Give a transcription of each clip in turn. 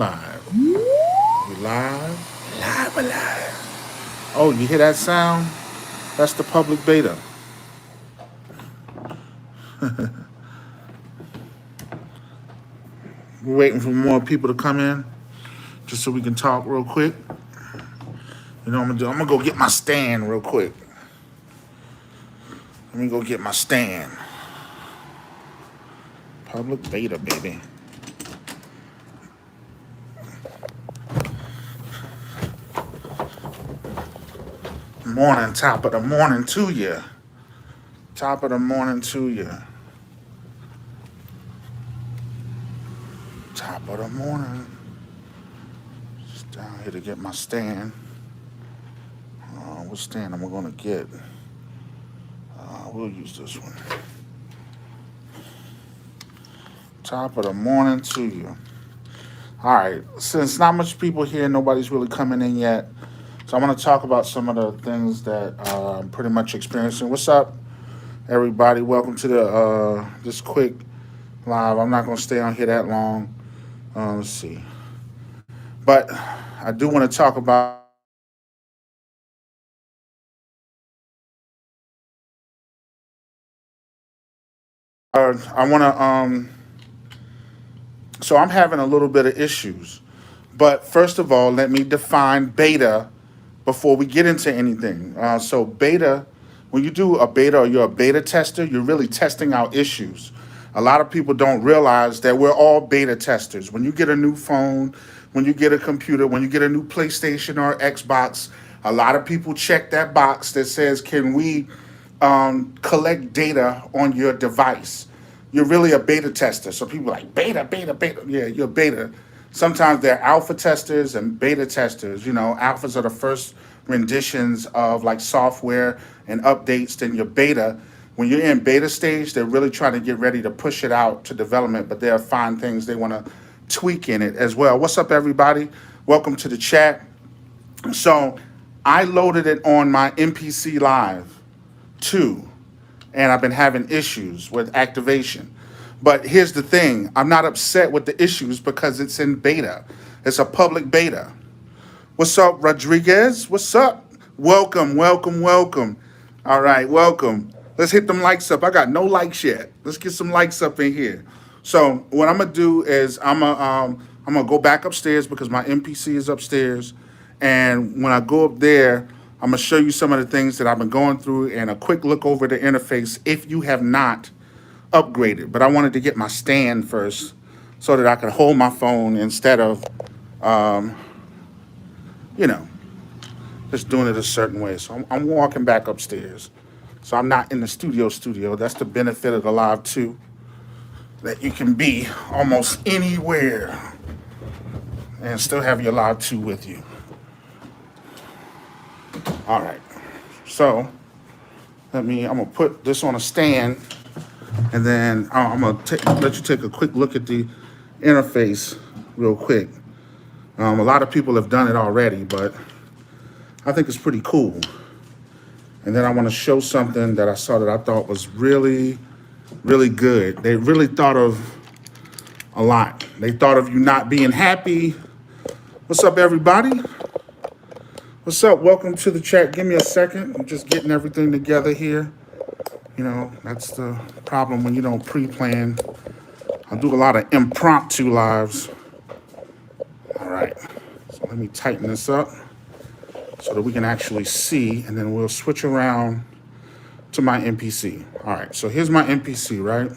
Live. We live? Live, alive. Oh, you hear that sound? That's the public beta. We're waiting for more people to come in just so we can talk real quick. You know what I'm gonna do? I'm gonna go get my stand real quick. Let me go get my stand. Public beta, baby. Morning, top of the morning to you. Top of the morning to you. Top of the morning. Just down here to get my stand. What stand am I gonna get? We'll use this one. Top of the morning to you. All right, since not much people here, nobody's really coming in yet. So I want to talk about some of the things that I'm pretty much experiencing. What's up, everybody? Welcome to the this quick live. I'm not going to stay on here that long. Let's see. But I do want to talk about I want to so I'm having a little bit of issues. But first of all, let me define beta before we get into anything. So beta, when you do a beta or you're a beta tester, you're really testing out issues. A lot of people don't realize that we're all beta testers. When you get a new phone, when you get a computer, when you get a new PlayStation or Xbox, a lot of people check that box that says, can we collect data on your device? You're really a beta tester. So people are like, beta, beta, beta. Yeah, you're beta. Sometimes they're alpha testers and beta testers. You know, alphas are the first renditions of like software and updates. Then your beta. When you're in beta stage, they're really trying to get ready to push it out to development, but there are fine things they want to tweak in it as well. What's up, everybody? Welcome to the chat. So I loaded it on my MPC Live 2, and I've been having issues with activation. But here's the thing, I'm not upset with the issues because it's in beta. It's a public beta. What's up, Rodriguez? What's up? Welcome, welcome, welcome. All right, welcome. Let's hit them likes up. I got no likes yet. Let's get some likes up in here. So what I'm gonna do is I'm gonna go back upstairs because my MPC is upstairs, and when I go up there, I'm gonna show you some of the things that I've been going through and a quick look over the interface if you have not upgraded. But I wanted to get my stand first so that I could hold my phone instead of, you know, just doing it a certain way. So I'm walking back upstairs. So I'm not in the studio. That's the benefit of the Live 2, that you can be almost anywhere and still have your Live 2 with you. All right. So I'm gonna put this on a stand, and then I'm gonna let you take a quick look at the interface real quick. A lot of people have done it already, but I think it's pretty cool. And then I want to show something that I saw that I thought was really, really good. They really thought of a lot. They thought of you not being happy. What's up, everybody? What's up? Welcome to the chat. Give me a second. I'm just getting everything together here. You know, that's the problem when you don't pre-plan. I do a lot of impromptu lives. All right. So let me tighten this up so that we can actually see, and then we'll switch around to my MPC. All right, so here's my MPC, right?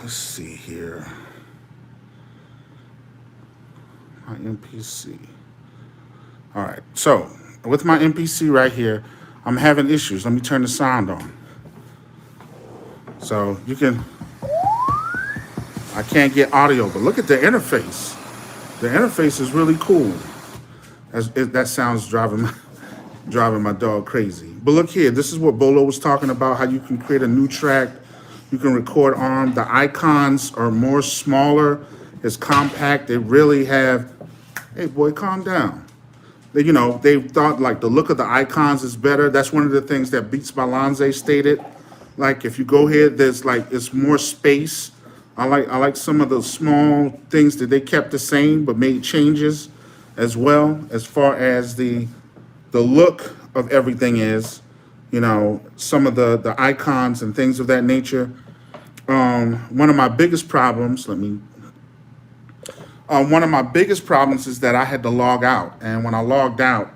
Let's see here. My MPC. All right, so with my MPC right here, I'm having issues. Let me turn the sound on. So you can, I can't get audio, but look at the interface. The interface is really cool. That sounds driving my dog crazy. But look here, this is what Bolo was talking about, how you can create a new track. You can record on. The icons are more smaller. It's compact. They really have, hey boy, calm down. They thought like the look of the icons is better. That's one of the things that Beats by Lanze stated. Like if you go here, there's like, it's more space I like some of the small things that they kept the same but made changes as well, as far as the look of everything is. Some of the icons and things of that nature. One of my biggest problems, one of my biggest problems is that I had to log out, and when I logged out,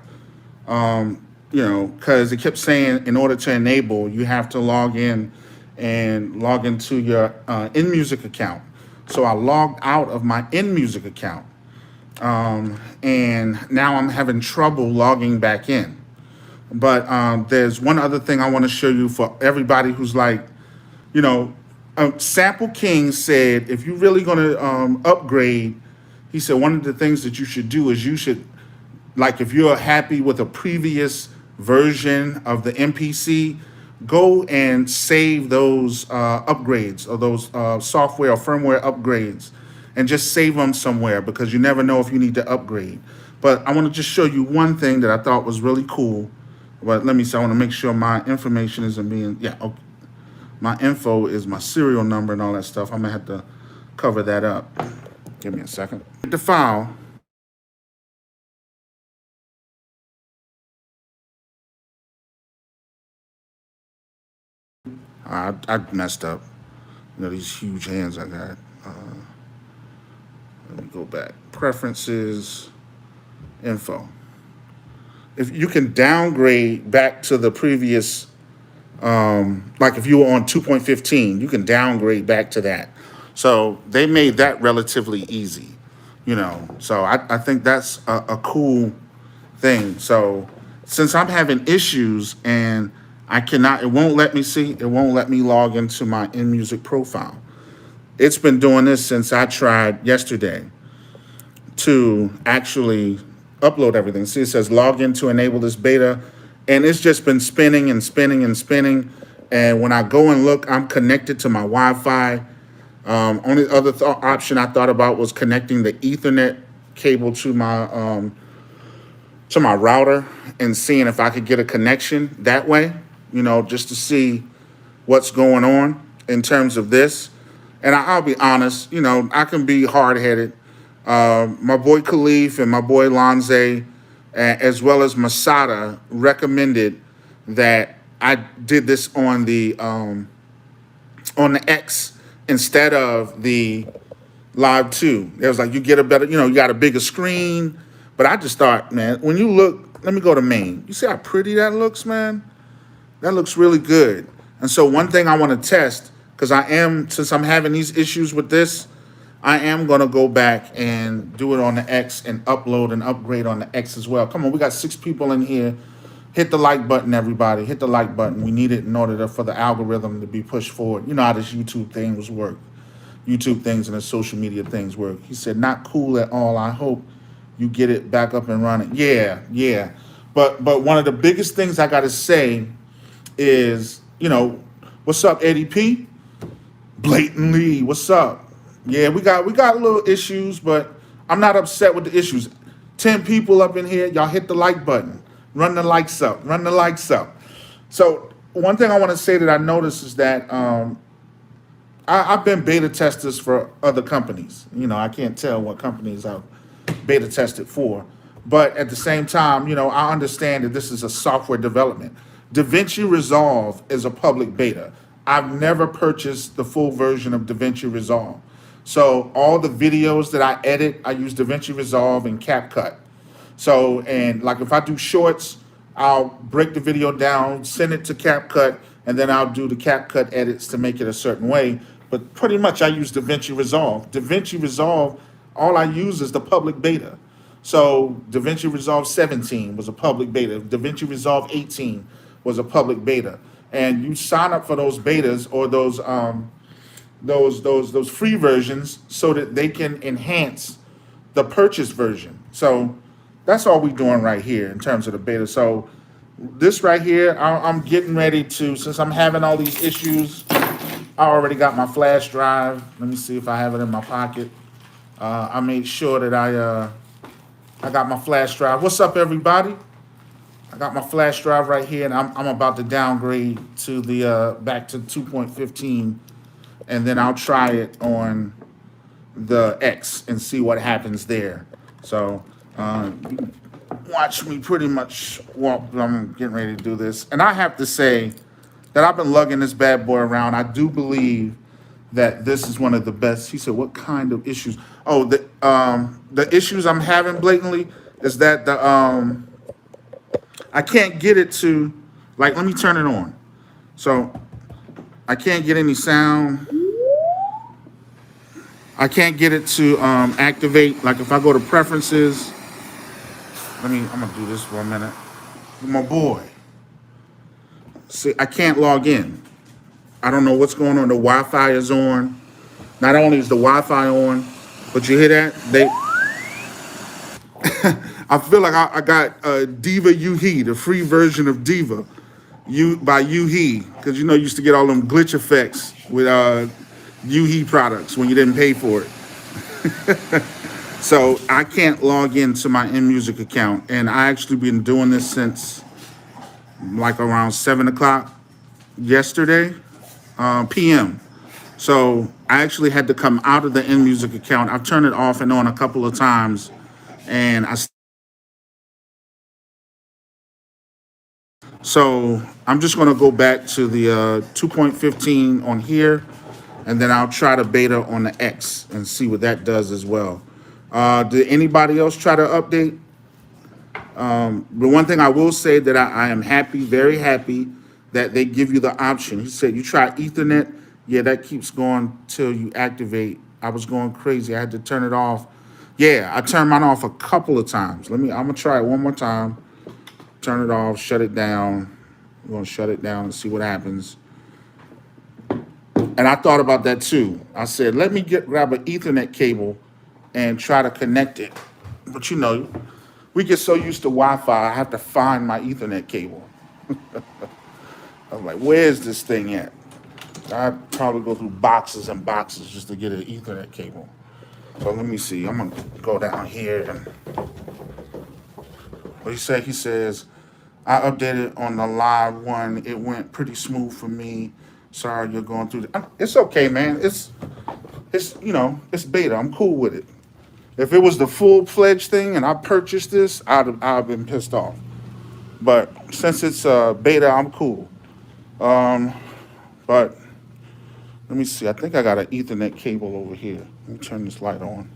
because it kept saying in order to enable, you have to log in and log into your InMusic account. So I logged out of my InMusic account, and now I'm having trouble logging back in. But there's one other thing I want to show you for everybody who's like, Sample King said, if you're really going to upgrade, he said one of the things that you should do is you should, like, if you're happy with a previous version of the MPC, go and save those upgrades or those software or firmware upgrades and just save them somewhere, because you never know if you need to upgrade. But I want to just show you one thing that I thought was really cool. But let me see, I want to make sure my information isn't being, yeah, okay. My info is my serial number and all that stuff. I'm going to have to cover that up. Give me a second. The file. I messed up. These huge hands I got. Let me go back. Preferences, info. If you can downgrade back to the previous, like if you were on 2.15, you can downgrade back to that. So they made that relatively easy, So I think that's a cool thing. So since I'm having issues and it won't let me log into my InMusic profile. It's been doing this since I tried yesterday to actually upload everything. See, it says log in to enable this beta, and it's just been spinning and spinning and spinning. And when I go and look, I'm connected to my Wi-Fi. Only other option I thought about was connecting the Ethernet cable to my router and seeing if I could get a connection that way, just to see what's going on in terms of this. And I'll be honest, I can be hard-headed. My boy Khalif and my boy Lanze, as well as Masada, recommended that I did this on the X instead of the Live 2. It was like, you get a better, you got a bigger screen. But I just thought, man, when you look, let me go to main. You see how pretty that looks, man? That looks really good. And so one thing I want to test, because since I'm having these issues with this, I am going to go back and do it on the X and upload and upgrade on the X as well. Come on, we got 6 people in here. Hit the like button, everybody. Hit the like button. We need it in order for the algorithm to be pushed forward. You know how this YouTube things work. YouTube things and the social media things work. He said, not cool at all. I hope you get it back up and running. Yeah. But one of the biggest things I got to say is, what's up, Eddie P? Blatantly, what's up? Yeah, we got little issues, but I'm not upset with the issues. 10 people up in here, y'all hit the like button. Run the likes up. So one thing I want to say that I noticed is that I've been beta testers for other companies. I can't tell what companies I've beta tested for. But at the same time, I understand that this is a software development. DaVinci Resolve is a public beta. I've never purchased the full version of DaVinci Resolve. So all the videos that I edit, I use DaVinci Resolve and CapCut. So, and like if I do shorts, I'll break the video down, send it to CapCut, and then I'll do the CapCut edits to make it a certain way. But pretty much I use DaVinci Resolve. DaVinci Resolve, all I use is the public beta. So DaVinci Resolve 17 was a public beta. DaVinci Resolve 18 was a public beta. And you sign up for those betas or those free versions so that they can enhance the purchase version. So that's all we're doing right here in terms of the beta. So this right here, I'm getting ready to, since I'm having all these issues, I already got my flash drive. Let me see if I have it in my pocket. I made sure that I got my flash drive. What's up, everybody? I got my flash drive right here, and I'm about to downgrade to the back to 2.15 and then I'll try it on the X and see what happens there. So watch me pretty much walk. I'm getting ready to do this. And I have to say that I've been lugging this bad boy around. I do believe that this is one of the best. He said, what kind of issues? Oh, the issues I'm having blatantly is that I can't get it to, like, let me turn it on. So I can't get any sound. I can't get it to activate. Like if I go to preferences, I'm gonna do this for a minute. My boy. See, I can't log in. I don't know what's going on. The Wi-Fi is on. Not only is the Wi-Fi on, but you hear that? I feel like I got Diva Uhe, the free version of Diva, by Uhe, because you used to get all them glitch effects with Uhe products when you didn't pay for it. So I can't log into my InMusic account, and I actually been doing this since like around 7 o'clock yesterday p.m. So I actually had to come out of the InMusic account. I've turned it off and on a couple of times, and so I'm just going to go back to the 2.15 on here, and then I'll try to beta on the X and see what that does as well. Did anybody else try to update? The one thing I will say that I am happy, very happy, that they give you the option. He said, you try Ethernet. Yeah, that keeps going till you activate. I was going crazy. I had to turn it off. Yeah, I turned mine off a couple of times. I'm going to try it one more time. Turn it off, shut it down. I'm going to shut it down and see what happens. And I thought about that too. I said, let me grab an Ethernet cable and try to connect it. But we get so used to Wi-Fi, I have to find my Ethernet cable. I'm like, where's this thing at? I'd probably go through boxes and boxes just to get an Ethernet cable. So let me see. I'm going to go down here. And what he said, he says, I updated on the live one. It went pretty smooth for me. Sorry you're going through it's okay, man. It's beta. I'm cool with it. If it was the full-fledged thing and I purchased this, I'd have been pissed off. But since it's beta, I'm cool. But let me see. I think I got an Ethernet cable over here. Let me turn this light on.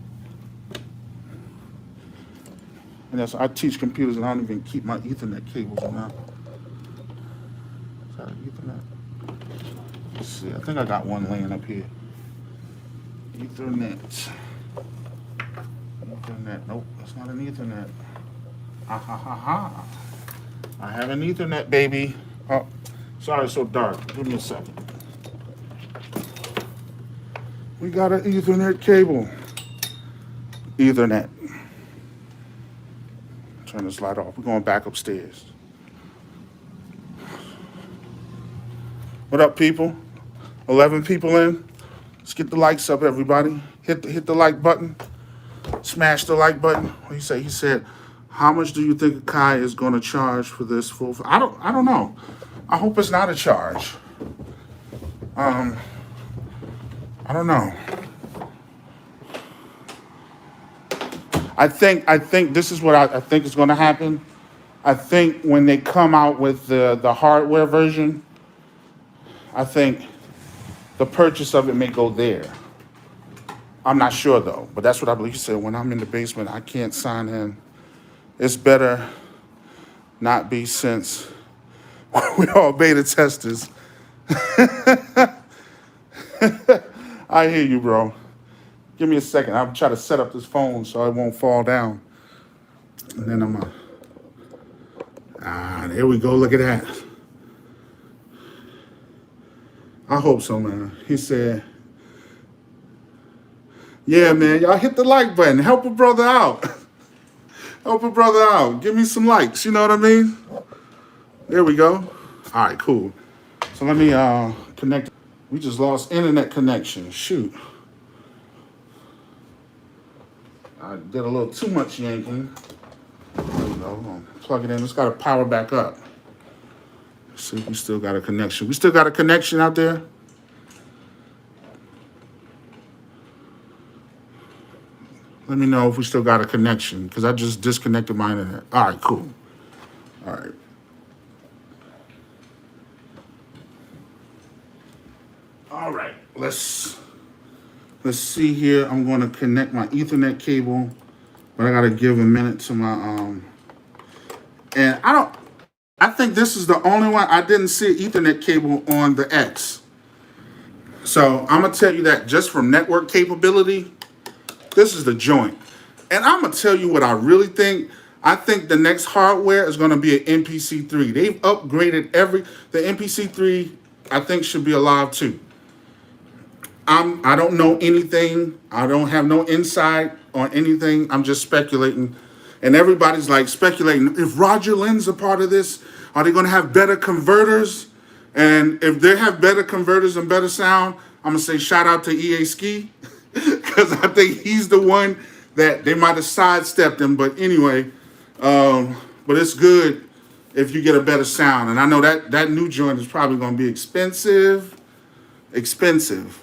And I teach computers and I don't even keep my Ethernet cables on. Is that an Ethernet? Let's see. I think I got one laying up here. Ethernet. Nope, that's not an Ethernet. I have an Ethernet, baby. Oh, sorry, it's so dark. Give me a second. We got an Ethernet cable. Ethernet. Turn this light off. We're going back upstairs. What up, people? 11 people in. Let's get the likes up, everybody. Hit the like button. Smash the like button. What do you say? He said, how much do you think Akai is going to charge for this full? I don't know. I hope it's not a charge. I don't know. I think this is what I think is going to happen. I think when they come out with the hardware version, I think the purchase of it may go there. I'm not sure though, but that's what I believe. He said, when I'm in the basement, I can't sign in. It's better not be since we're all beta testers. I hear you, bro. Give me a second. I'll try to set up this phone so it won't fall down. And then there we go. Look at that. I hope so, man. He said, yeah, man, y'all hit the like button. Help a brother out. Help a brother out. Give me some likes. You know what I mean? There we go. All right, cool. So let me connect. We just lost internet connection. Shoot. I did a little too much yanking. There we go. We're gonna plug it in. It's got to power back up. Let's see if we still got a connection. We still got a connection out there? Let me know if we still got a connection, because I just disconnected my internet. All right, cool. All right. All right, let's see here. I'm going to connect my Ethernet cable, but I got to give a minute to my and I think this is the only one I didn't see an Ethernet cable on the X. So I'm gonna tell you that just from network capability, this is the joint. And I'm gonna tell you what I really think. I think the next hardware is gonna be an MPC 3. They've upgraded the MPC 3. I think should be alive too. I don't know anything. I don't have no insight on anything. I'm just speculating. And everybody's like speculating, if Roger Lynn's a part of this, are they going to have better converters? And if they have better converters and better sound, I'm going to say shout out to EA Ski, because I think he's the one that they might have sidestepped him. But anyway, but it's good if you get a better sound. And I know that new joint is probably going to be expensive.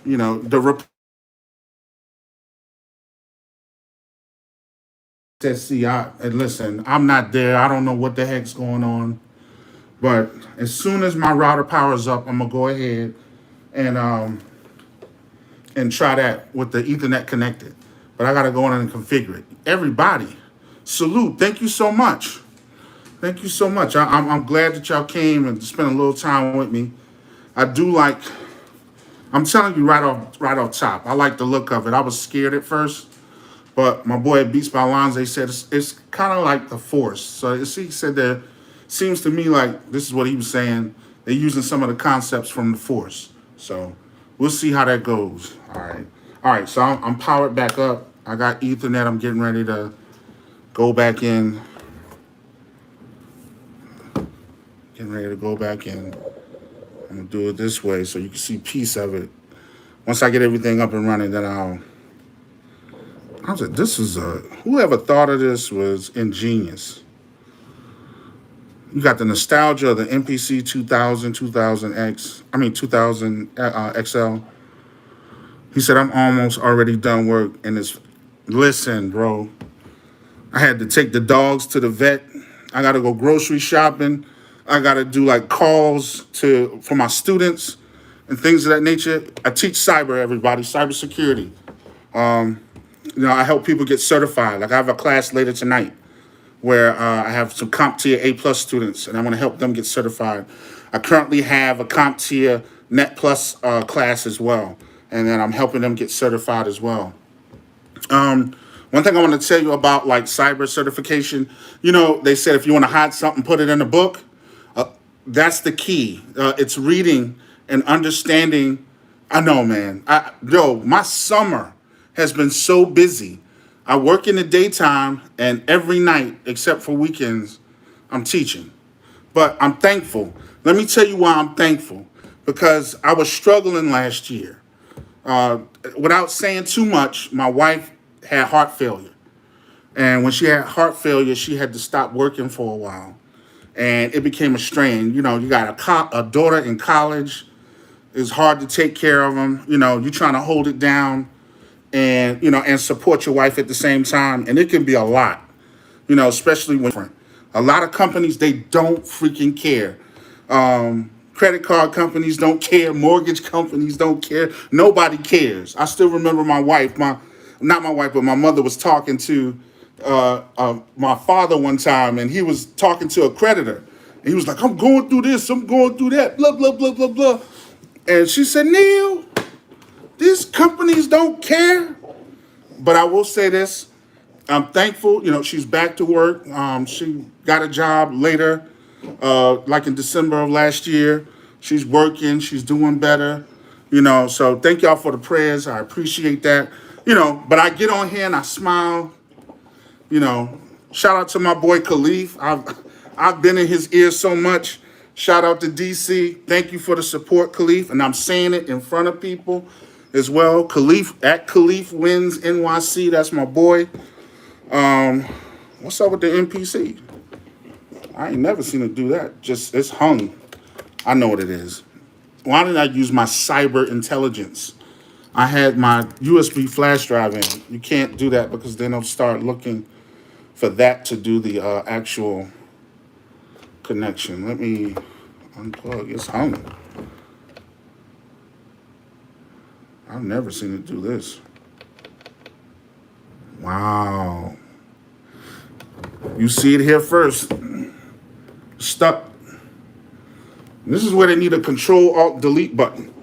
You know, and listen, I'm not there. I don't know what the heck's going on. But as soon as my router powers up, I'm gonna go ahead and try that with the Ethernet connected. But I gotta go in and configure it. Everybody, salute. Thank you so much. Thank you so much. I'm glad that y'all came and spent a little time with me. I do like. I'm telling you right off top. I like the look of it. I was scared at first. But my boy at Beats by Lonze said it's kind of like the Force. So he said that seems to me like this is what he was saying. They're using some of the concepts from the Force. So we'll see how that goes. All right. So I'm powered back up. I got Ethernet. I'm getting ready to go back in. I'm gonna do it this way so you can see piece of it. Once I get everything up and running, then I was like, whoever thought of this was ingenious. You got the nostalgia of the MPC 2000 XL. He said, I'm almost already done work. And listen, bro, I had to take the dogs to the vet. I got to go grocery shopping. I got to do like calls for my students and things of that nature. I teach cybersecurity. You know, I help people get certified. Like I have a class later tonight where I have some CompTIA A+ students, and I'm going to help them get certified. I currently have a CompTIA Net Plus class as well, and then I'm helping them get certified as well. One thing I want to tell you about like cyber certification, you know, they said if you want to hide something, put it in a book. That's the key. It's reading and understanding. I know, man. My summer has been so busy. I work in the daytime and every night, except for weekends, I'm teaching. But I'm thankful. Let me tell you why I'm thankful. Because I was struggling last year. Without saying too much, my wife had heart failure. And when she had heart failure, she had to stop working for a while. And it became a strain. You know, you got a daughter in college. It's hard to take care of them. You know, you're trying to hold it down and, you know, and support your wife at the same time. And it can be a lot, you know, especially when a lot of companies, they don't freaking care. Credit card companies don't care. Mortgage companies don't care. Nobody cares. I still remember my wife, not my wife, but my mother was talking to my father one time, and he was talking to a creditor. And he was like, I'm going through this, I'm going through that, blah, blah, blah, blah, blah. And she said, Neil, these companies don't care. But I will say this, I'm thankful, you know, she's back to work. She got a job later, like in December of last year. She's working, she's doing better, you know, so thank y'all for the prayers. I appreciate that, you know, but I get on here and I smile, you know. Shout out to my boy Khalif. I've been in his ear so much. Shout out to DC. Thank you for the support, Khalif. And I'm saying it in front of people as well. Khalif at Khalif Wins NYC. That's my boy. What's up with the MPC? I ain't never seen it do that. It's hung. I know what it is. Why didn't I use my cyber intelligence? I had my USB flash drive in. You can't do that because then it'll start looking for that to do the actual connection. Let me unplug. It's hung. I've never seen it do this. Wow. You see it here first. Stuck. This is where they need a Control-Alt-Delete button.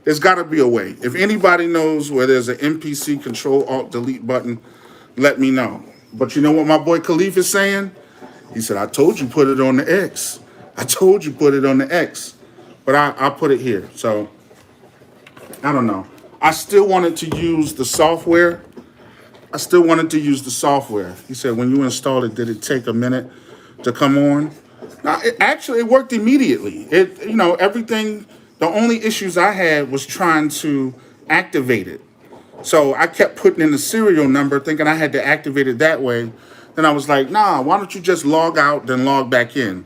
There's got to be a way. If anybody knows where there's an MPC Control-Alt-Delete button, let me know. But you know what my boy Khalif is saying? He said, I told you put it on the X. I told you put it on the X. But I put it here. So, I don't know. I still wanted to use the software. He said, when you installed it, did it take a minute to come on? Now, it worked immediately. Everything, the only issues I had was trying to activate it. So I kept putting in the serial number thinking I had to activate it that way. Then I was like, nah, why don't you just log out, then log back in?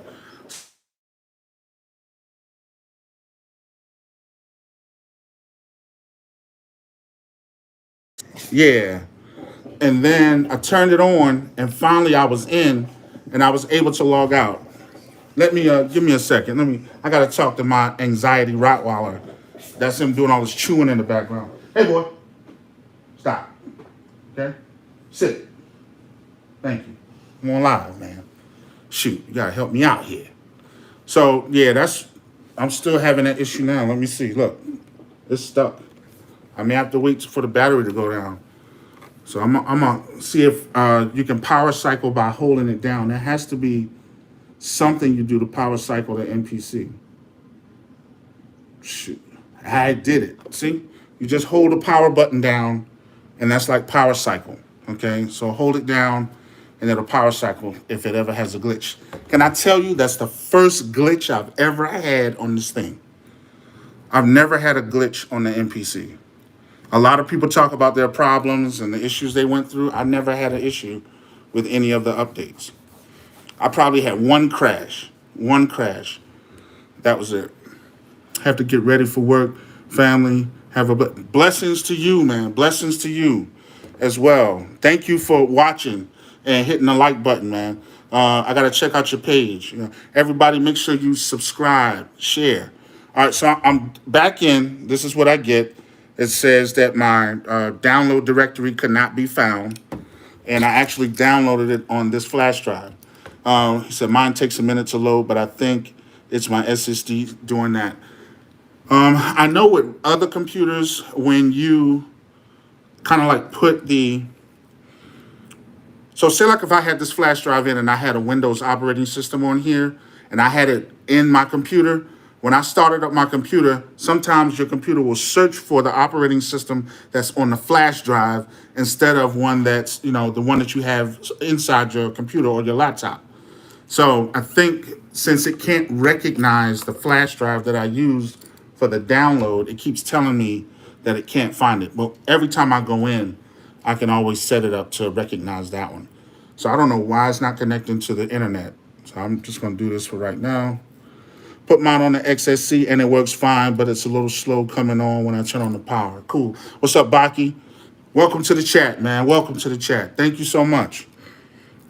Yeah. And then I turned it on, and finally I was in, and I was able to log out. Let me, give me a second. I got to talk to my anxiety Rotwiler. That's him doing all this chewing in the background. Hey, boy. Stop. Okay? Sit. Thank you. I'm on live, man. Shoot, you got to help me out here. So, yeah, I'm still having that issue now. Let me see. Look, it's stuck. I may have to wait for the battery to go down. So I'm going to see if you can power cycle by holding it down. There has to be something you do to power cycle the MPC. Shoot, I did it. See, you just hold the power button down, and that's like power cycle. Okay, so hold it down, and it'll power cycle if it ever has a glitch. Can I tell you that's the first glitch I've ever had on this thing? I've never had a glitch on the MPC. A lot of people talk about their problems and the issues they went through. I never had an issue with any of the updates. I probably had one crash. That was it. Have to get ready for work, family. Blessings to you, man. Blessings to you as well. Thank you for watching and hitting the like button, man. I got to check out your page. Everybody make sure you subscribe, share. All right, so I'm back in. This is what I get. It says that my download directory could not be found, and I actually downloaded it on this flash drive. He said mine takes a minute to load, but I think it's my SSD doing that. I know with other computers, when you kind of like put so say like if I had this flash drive in and I had a Windows operating system on here and I had it in my computer, when I started up my computer, sometimes your computer will search for the operating system that's on the flash drive instead of one that's, the one that you have inside your computer or your laptop. So I think since it can't recognize the flash drive that I used for the download, it keeps telling me that it can't find it. But every time I go in, I can always set it up to recognize that one. So I don't know why it's not connecting to the internet. So I'm just going to do this for right now. Put mine on the XSC and it works fine, but it's a little slow coming on when I turn on the power. Cool. What's up, Baki? Welcome to the chat, man. Welcome to the chat. Thank you so much.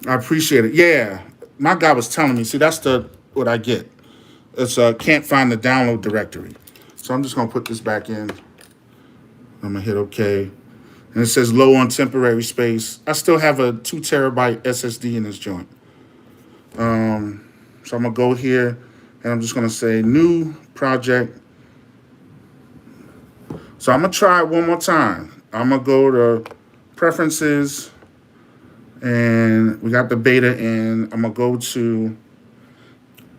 I appreciate it. Yeah, my guy was telling me. See, that's what I get. It's can't find the download directory. So I'm just going to put this back in. I'm going to hit OK. And it says low on temporary space. I still have a 2 terabyte SSD in this joint. So I'm going to go here. And I'm just going to say new project. So I'm going to try it one more time. I'm going to go to preferences. And we got the beta in. I'm going to go to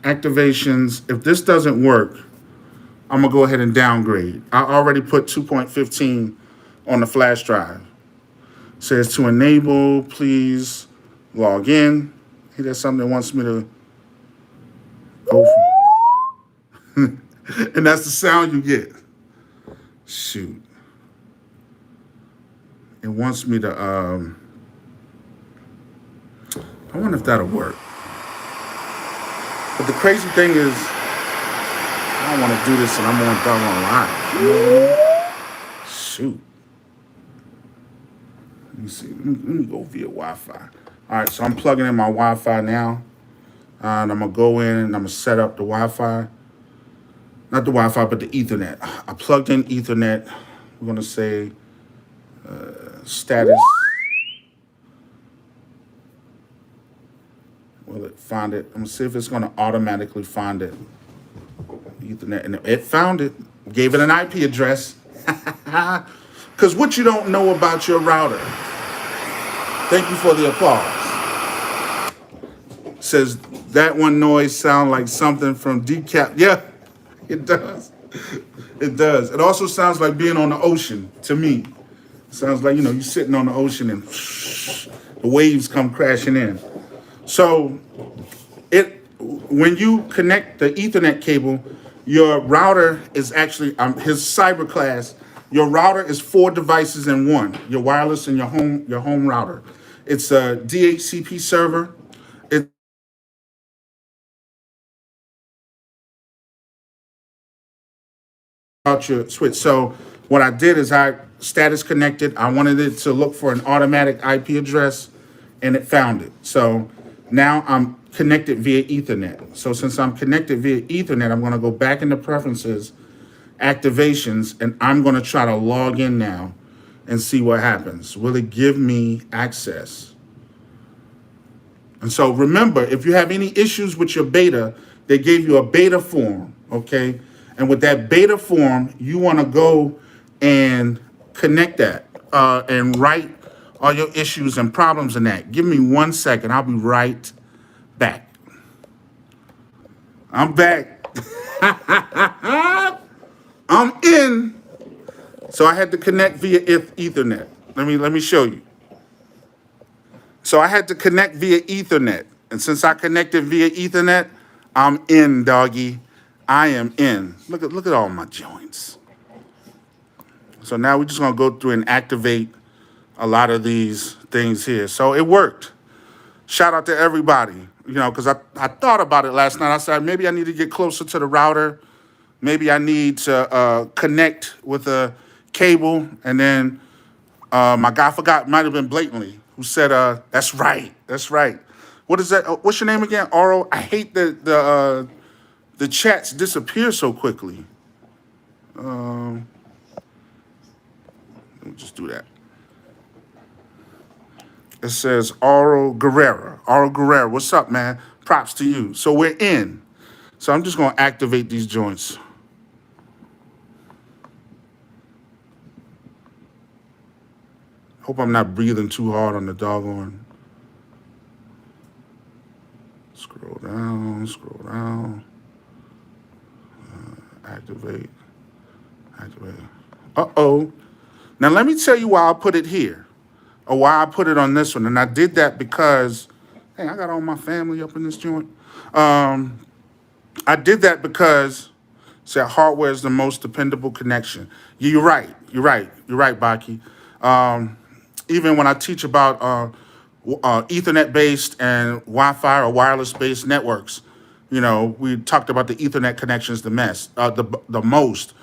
activations. If this doesn't work, I'm going to go ahead and downgrade. I already put 2.15 on the flash drive. It says to enable, please log in. Hey, that's something that wants me to go for. And that's the sound you get. Shoot. It wants me to, I wonder if that'll work. But the crazy thing is, I don't want to do this and I'm on doggone live. You know what I mean? shoot. Let me see. Let me go via Wi-Fi. All right, so I'm plugging in my Wi-Fi now. And I'm going to go in and I'm going to set up the Wi-Fi. Not the Wi-Fi, but the Ethernet. I plugged in Ethernet. We're going to say status. Will it find it? I'm going to see if it's going to automatically find it. Ethernet. And it found it. Gave it an IP address. Because what you don't know about your router. Thank you for the applause. Says that one noise sound like something from Decap. Yeah, it does. It does. It also sounds like being on the ocean to me. It sounds like, you're sitting on the ocean and the waves come crashing in. So when you connect the Ethernet cable, your router is actually his cyber class. Your router is 4 devices in one. Your wireless and your home router. It's a DHCP server. It's about your switch. So what I did is I status connected. I wanted it to look for an automatic IP address, and it found it. So now I'm connected via Ethernet. So since I'm connected via Ethernet, I'm going to go back into preferences, activations, and I'm going to try to log in now and see what happens. Will it give me access? And so remember, if you have any issues with your beta, they gave you a beta form, okay? And with that beta form, you want to go and connect that and write all your issues and problems in that. Give me 1 second. I'll be right back. I'm back. I'm in. So I had to connect via Ethernet. Let me show you. So I had to connect via Ethernet. And since I connected via Ethernet, I'm in, doggy. I am in. Look at all my joints. So now we're just going to go through and activate a lot of these things here. So it worked. Shout out to everybody, because I thought about it last night. I said, maybe I need to get closer to the router. Maybe I need to connect with a cable. And then my guy forgot, might have been blatantly, who said, that's right. That's right. What is that? What's your name again? Oro? I hate the chats disappear so quickly. Let me just do that. It says Oro Guerrera. Oro Guerrera, what's up, man? Props to you. So we're in. So I'm just going to activate these joints. Hope I'm not breathing too hard on the doggone. Scroll down, scroll down. Activate. Uh-oh. Now let me tell you why I put it here, or why I put it on this one. And I did that because, hey, I got all my family up in this joint. I did that because hardware is the most dependable connection. You're right, Baki. Even when I teach about Ethernet-based and Wi-Fi or wireless-based networks, we talked about the Ethernet connections the most.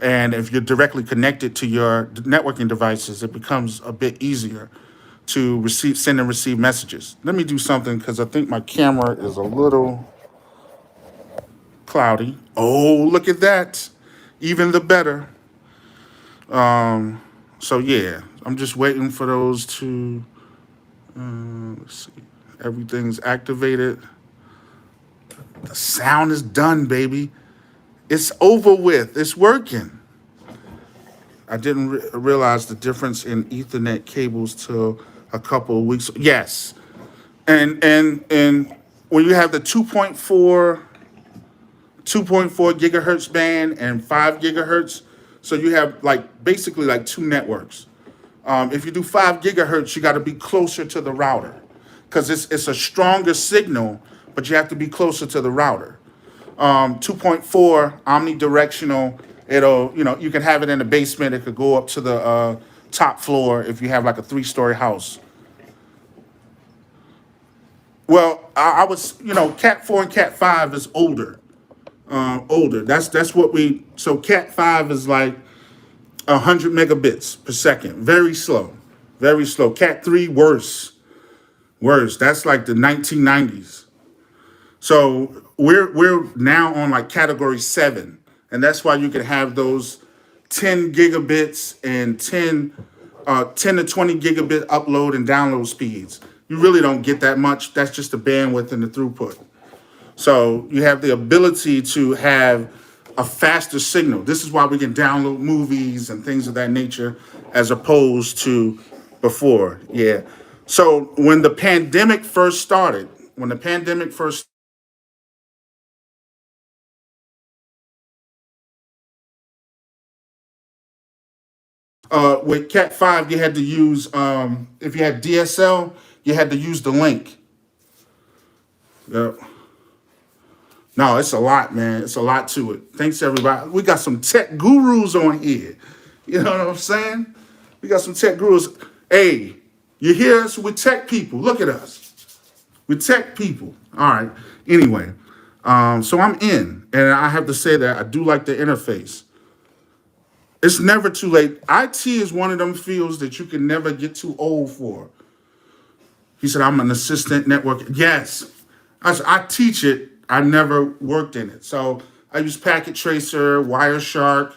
And if you're directly connected to your networking devices, it becomes a bit easier to send and receive messages. Let me do something because I think my camera is a little cloudy. Oh, look at that. Even the better. So yeah, I'm just waiting for those to, let's see. Everything's activated. The sound is done, baby. It's over with. It's working. I didn't realize the difference in Ethernet cables till a couple of weeks. Yes. And when you have the 2.4 gigahertz band and 5 gigahertz, so you have basically 2 networks. If you do 5 gigahertz, you got to be closer to the router because it's a stronger signal, but you have to be closer to the router. 2.4 omnidirectional, it'll, you can have it in the basement. It could go up to the top floor if you have a 3-story house. Well, I was, Cat 4 and Cat 5 is older. That's what so Cat 5 is 100 megabits per second. Very slow. Very slow. Cat 3, worse. Worse. That's like the 1990s. So we're now on like category 7. And that's why you can have those 10 gigabits and 10 to 20 gigabit upload and download speeds. You really don't get that much. That's just the bandwidth and the throughput. So you have the ability to have a faster signal. This is why we can download movies and things of that nature as opposed to before. Yeah. So when the pandemic first started, with Cat 5, you had to use, if you had DSL, you had to use the link. Yep. No, it's a lot, man. It's a lot to it. Thanks, everybody. We got some tech gurus on here. You know what I'm saying? We got some tech gurus. Hey, you hear us? We're tech people. Look at us. We're tech people. All right. Anyway, so I'm in, and I have to say that I do like the interface. It's never too late. IT is one of them fields that you can never get too old for. He said, I'm an assistant network. Yes, I teach it. I've never worked in it. So I use Packet Tracer, Wireshark,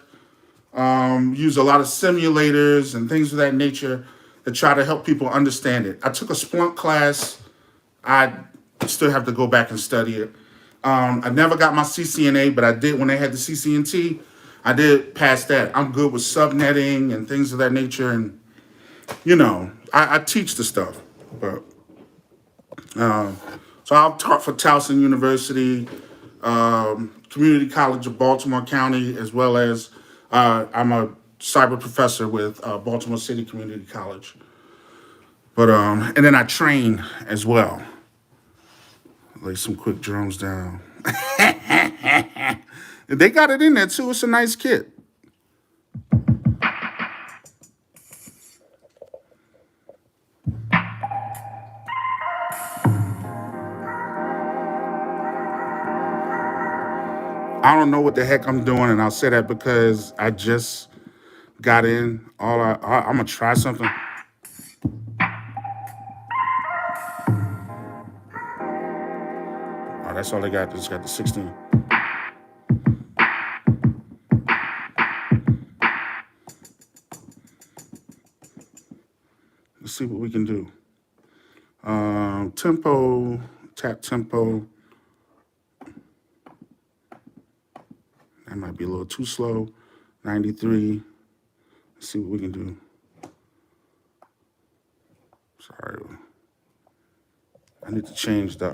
use a lot of simulators and things of that nature to try to help people understand it. I took a Splunk class. I still have to go back and study it. I never got my CCNA, but I did when they had the CCNT. I did pass that. I'm good with subnetting and things of that nature. And, you know, I teach the stuff. But so I've taught for Towson University, Community College of Baltimore County, as well as I'm a cyber professor with Baltimore City Community College. But and then I train as well. Lay some quick drums down. They got it in there too. It's a nice kit. I don't know what the heck I'm doing, and I'll say that because I just got in. I'm gonna try something. Oh, that's all they got. They just got the 16. Let's see what we can do. Tempo, tap tempo. That might be a little too slow. 93. Let's see what we can do. Sorry. I need to change the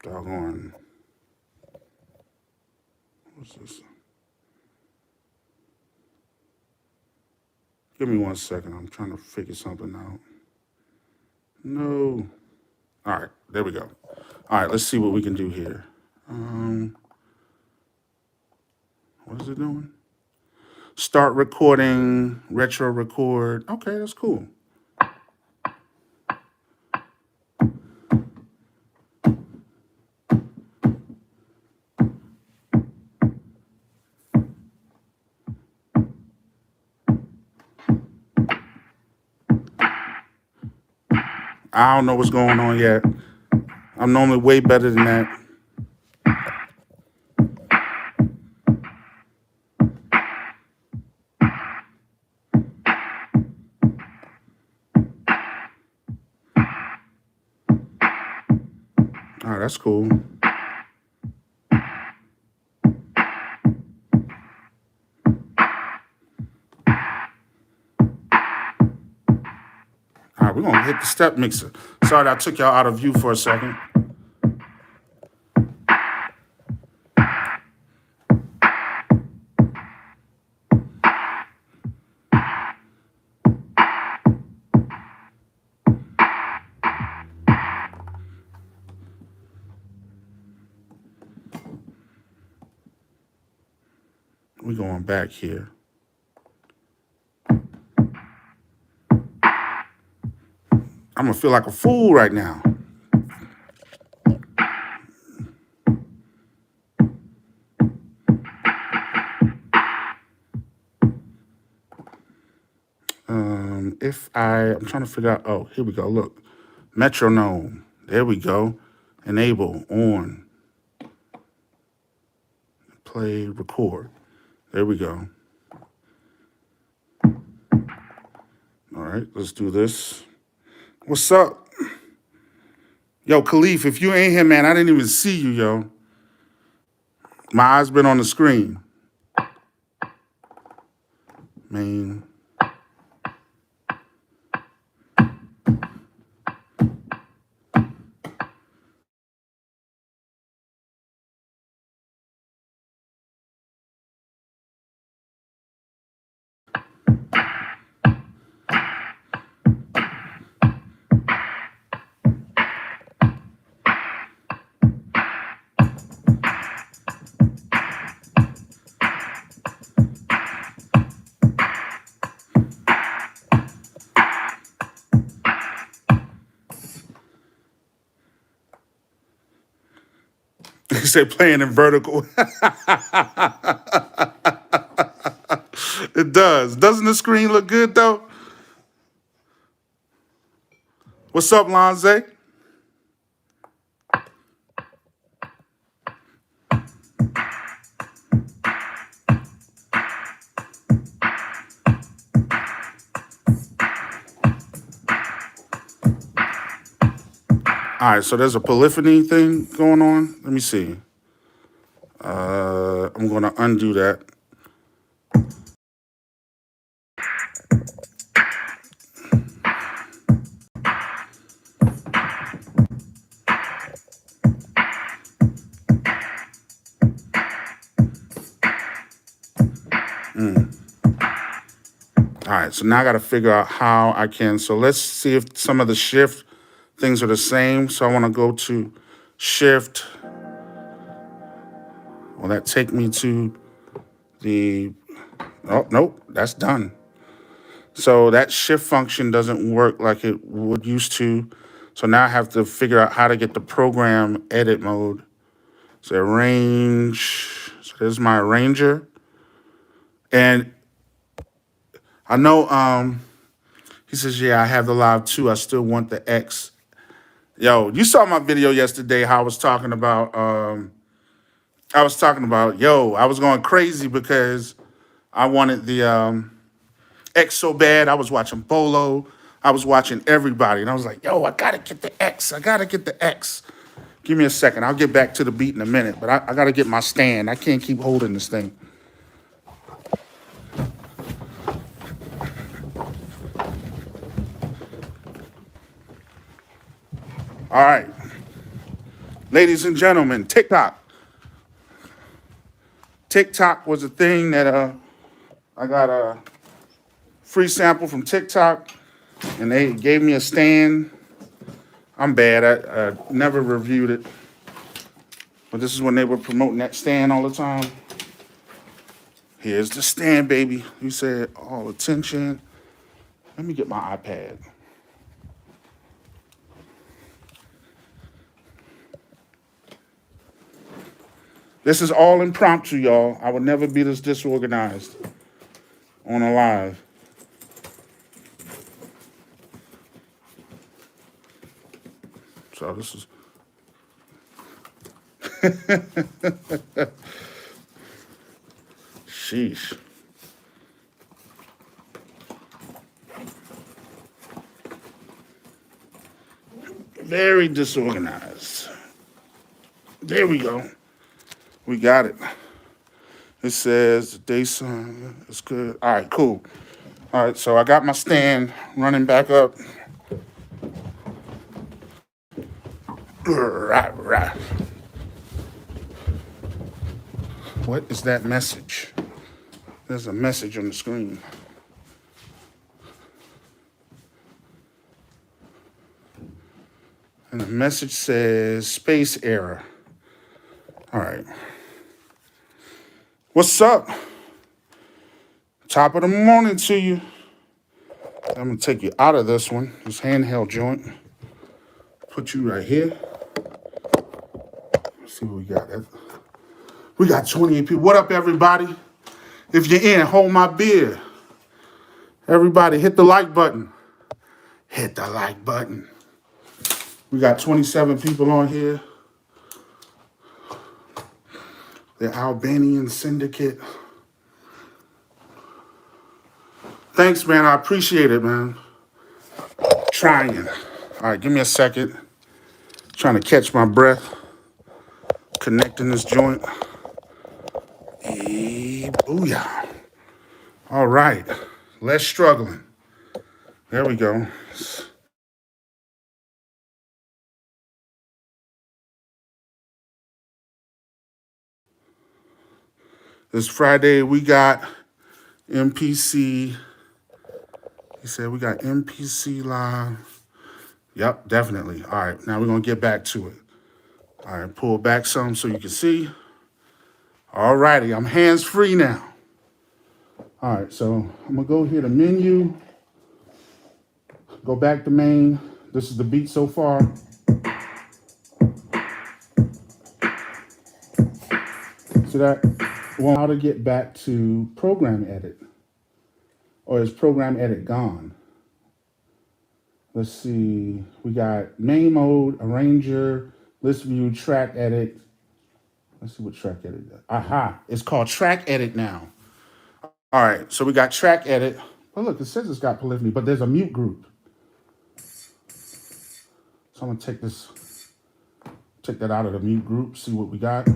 doggone. What's this? Give me 1 second. I'm trying to figure something out. No. All right, there we go. All right, let's see what we can do here. What is it doing? Start recording, retro record. Okay, that's cool. I don't know what's going on yet. I'm normally way better than that. All right, that's cool. All right, we're gonna hit the step mixer. Sorry that I took y'all out of view for a second. We're going back here. I'm gonna feel like a fool right now. I'm trying to figure out, oh, here we go, look. Metronome, there we go. Enable, on. Play, record. There we go. All right, let's do this. What's up? Yo, Khalif, if you ain't here, man, I didn't even see you, yo. My eyes been on the screen. Man. They say playing in vertical. It does. Doesn't the screen look good, though? What's up, Lonze? All right, so there's a polyphony thing going on. Let me see. I'm going to undo that. All right, so now I got to figure out how I can. So let's see if some of the shift things are the same. So I want to go to shift. Will that take me to the, oh, nope, that's done. So that shift function doesn't work like it would used to. So now I have to figure out how to get the program edit mode. So arrange, so there's my arranger. And I know he says, yeah, I have the live too. I still want the X. Yo, you saw my video yesterday how I was talking about, I was going crazy because I wanted the X so bad. I was watching Bolo. I was watching everybody. And I was like, yo, I got to get the X. I got to get the X. Give me a second. I'll get back to the beat in a minute. But I got to get my stand. I can't keep holding this thing. All right. Ladies and gentlemen, TikTok. TikTok was a thing that I got a free sample from TikTok, and they gave me a stand. I'm bad. I never reviewed it. But this is when they were promoting that stand all the time. Here's the stand, baby. You said all attention. Let me get my iPad. This is all impromptu, y'all. I would never be this disorganized on a live. So this is... Sheesh. Very disorganized. There we go. We got it. It says the day sun is good. All right, cool. All right, so I got my stand running back up. Right. What is that message? There's a message on the screen. And the message says space error. All right. What's up? Top of the morning to you. I'm going to take you out of this one, this handheld joint. Put you right here. Let's see what we got. We got 28 people. What up, everybody? If you're in, hold my beer. Everybody hit the like button. Hit the like button. We got 27 people on here. The Albanian Syndicate. Thanks, man. I appreciate it, man. Trying. All right, give me a second. Trying to catch my breath. Connecting this joint. Booyah. All right. Less struggling. There we go. This Friday, we got MPC. He said we got MPC live. Yep, definitely. All right, now we're going to get back to it. All right, pull back some so you can see. All righty, I'm hands-free now. All right, so I'm going to go here to menu. Go back to main. This is the beat so far. See that? Well, how to get back to program edit? Or is program edit gone? Let's see. We got main mode, arranger, list view, track edit. Let's see what track edit is. Aha, it's called track edit now. All right, so we got track edit. Well, look, it says it's got polyphony, but there's a mute group. So I'm gonna take that out of the mute group, see what we got.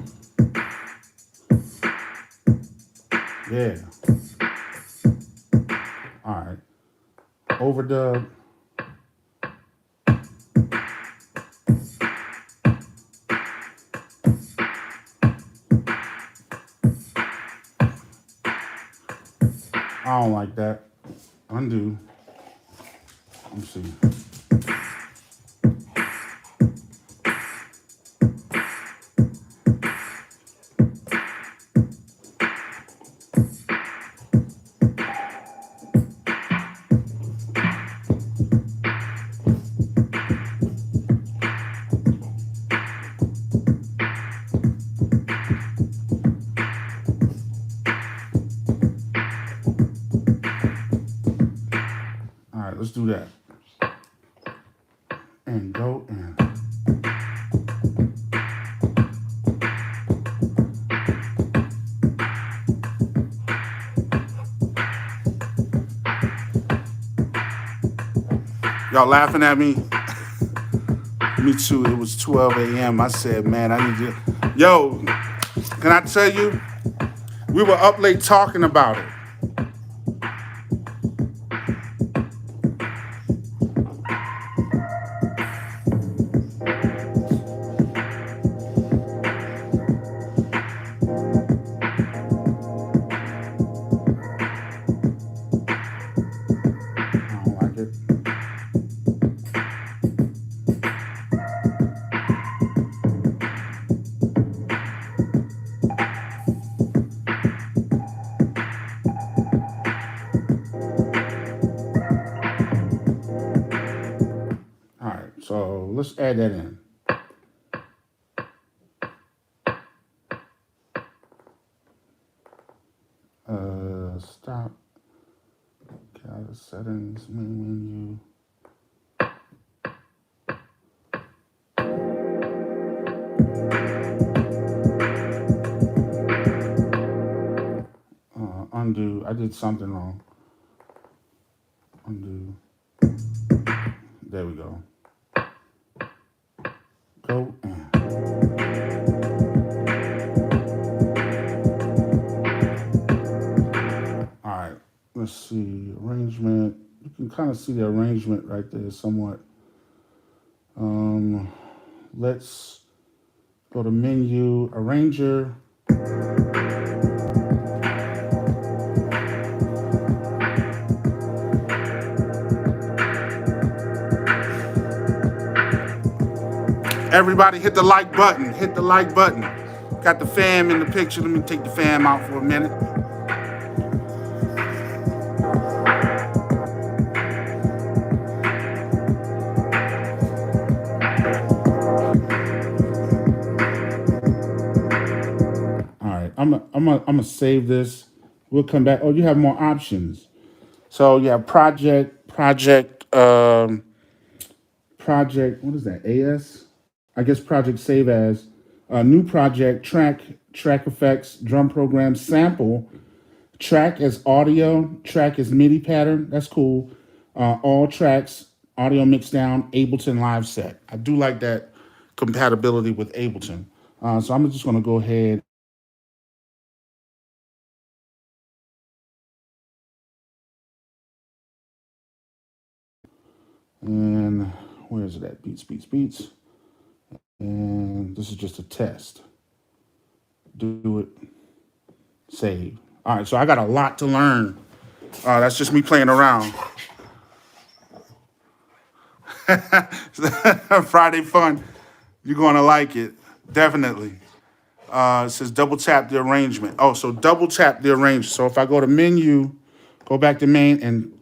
Yeah. All right. Overdub. I don't like that. Undo. Let me see. Let's do that. And go in. Y'all laughing at me? Me too. It was 12 a.m. I said, man, I need to. Yo, can I tell you? We were up late talking about it. So let's add that in. Stop. Got settings, main menu. Undo. I did something wrong. Undo. There we go. Go in. All right, let's see, arrangement. You can kind of see the arrangement right there somewhat. Let's go to menu, arranger. Everybody hit the like button. Hit the like button. Got the fam in the picture. Let me take the fam out for a minute. All right, I'm gonna save this. We'll come back. Oh, you have more options. So yeah, project. What is that? AS. I guess project save as new project track effects drum program sample track as audio track as MIDI pattern. That's cool. All tracks audio mix down Ableton live set. I do like that compatibility with Ableton. So I'm just going to go ahead and where is it at? Beats. And this is just a test. Do it. Save. All right, so I got a lot to learn. That's just me playing around. Friday fun. You're going to like it. Definitely. It says double tap the arrangement. Oh, so double tap the arrangement. So if I go to menu, go back to main and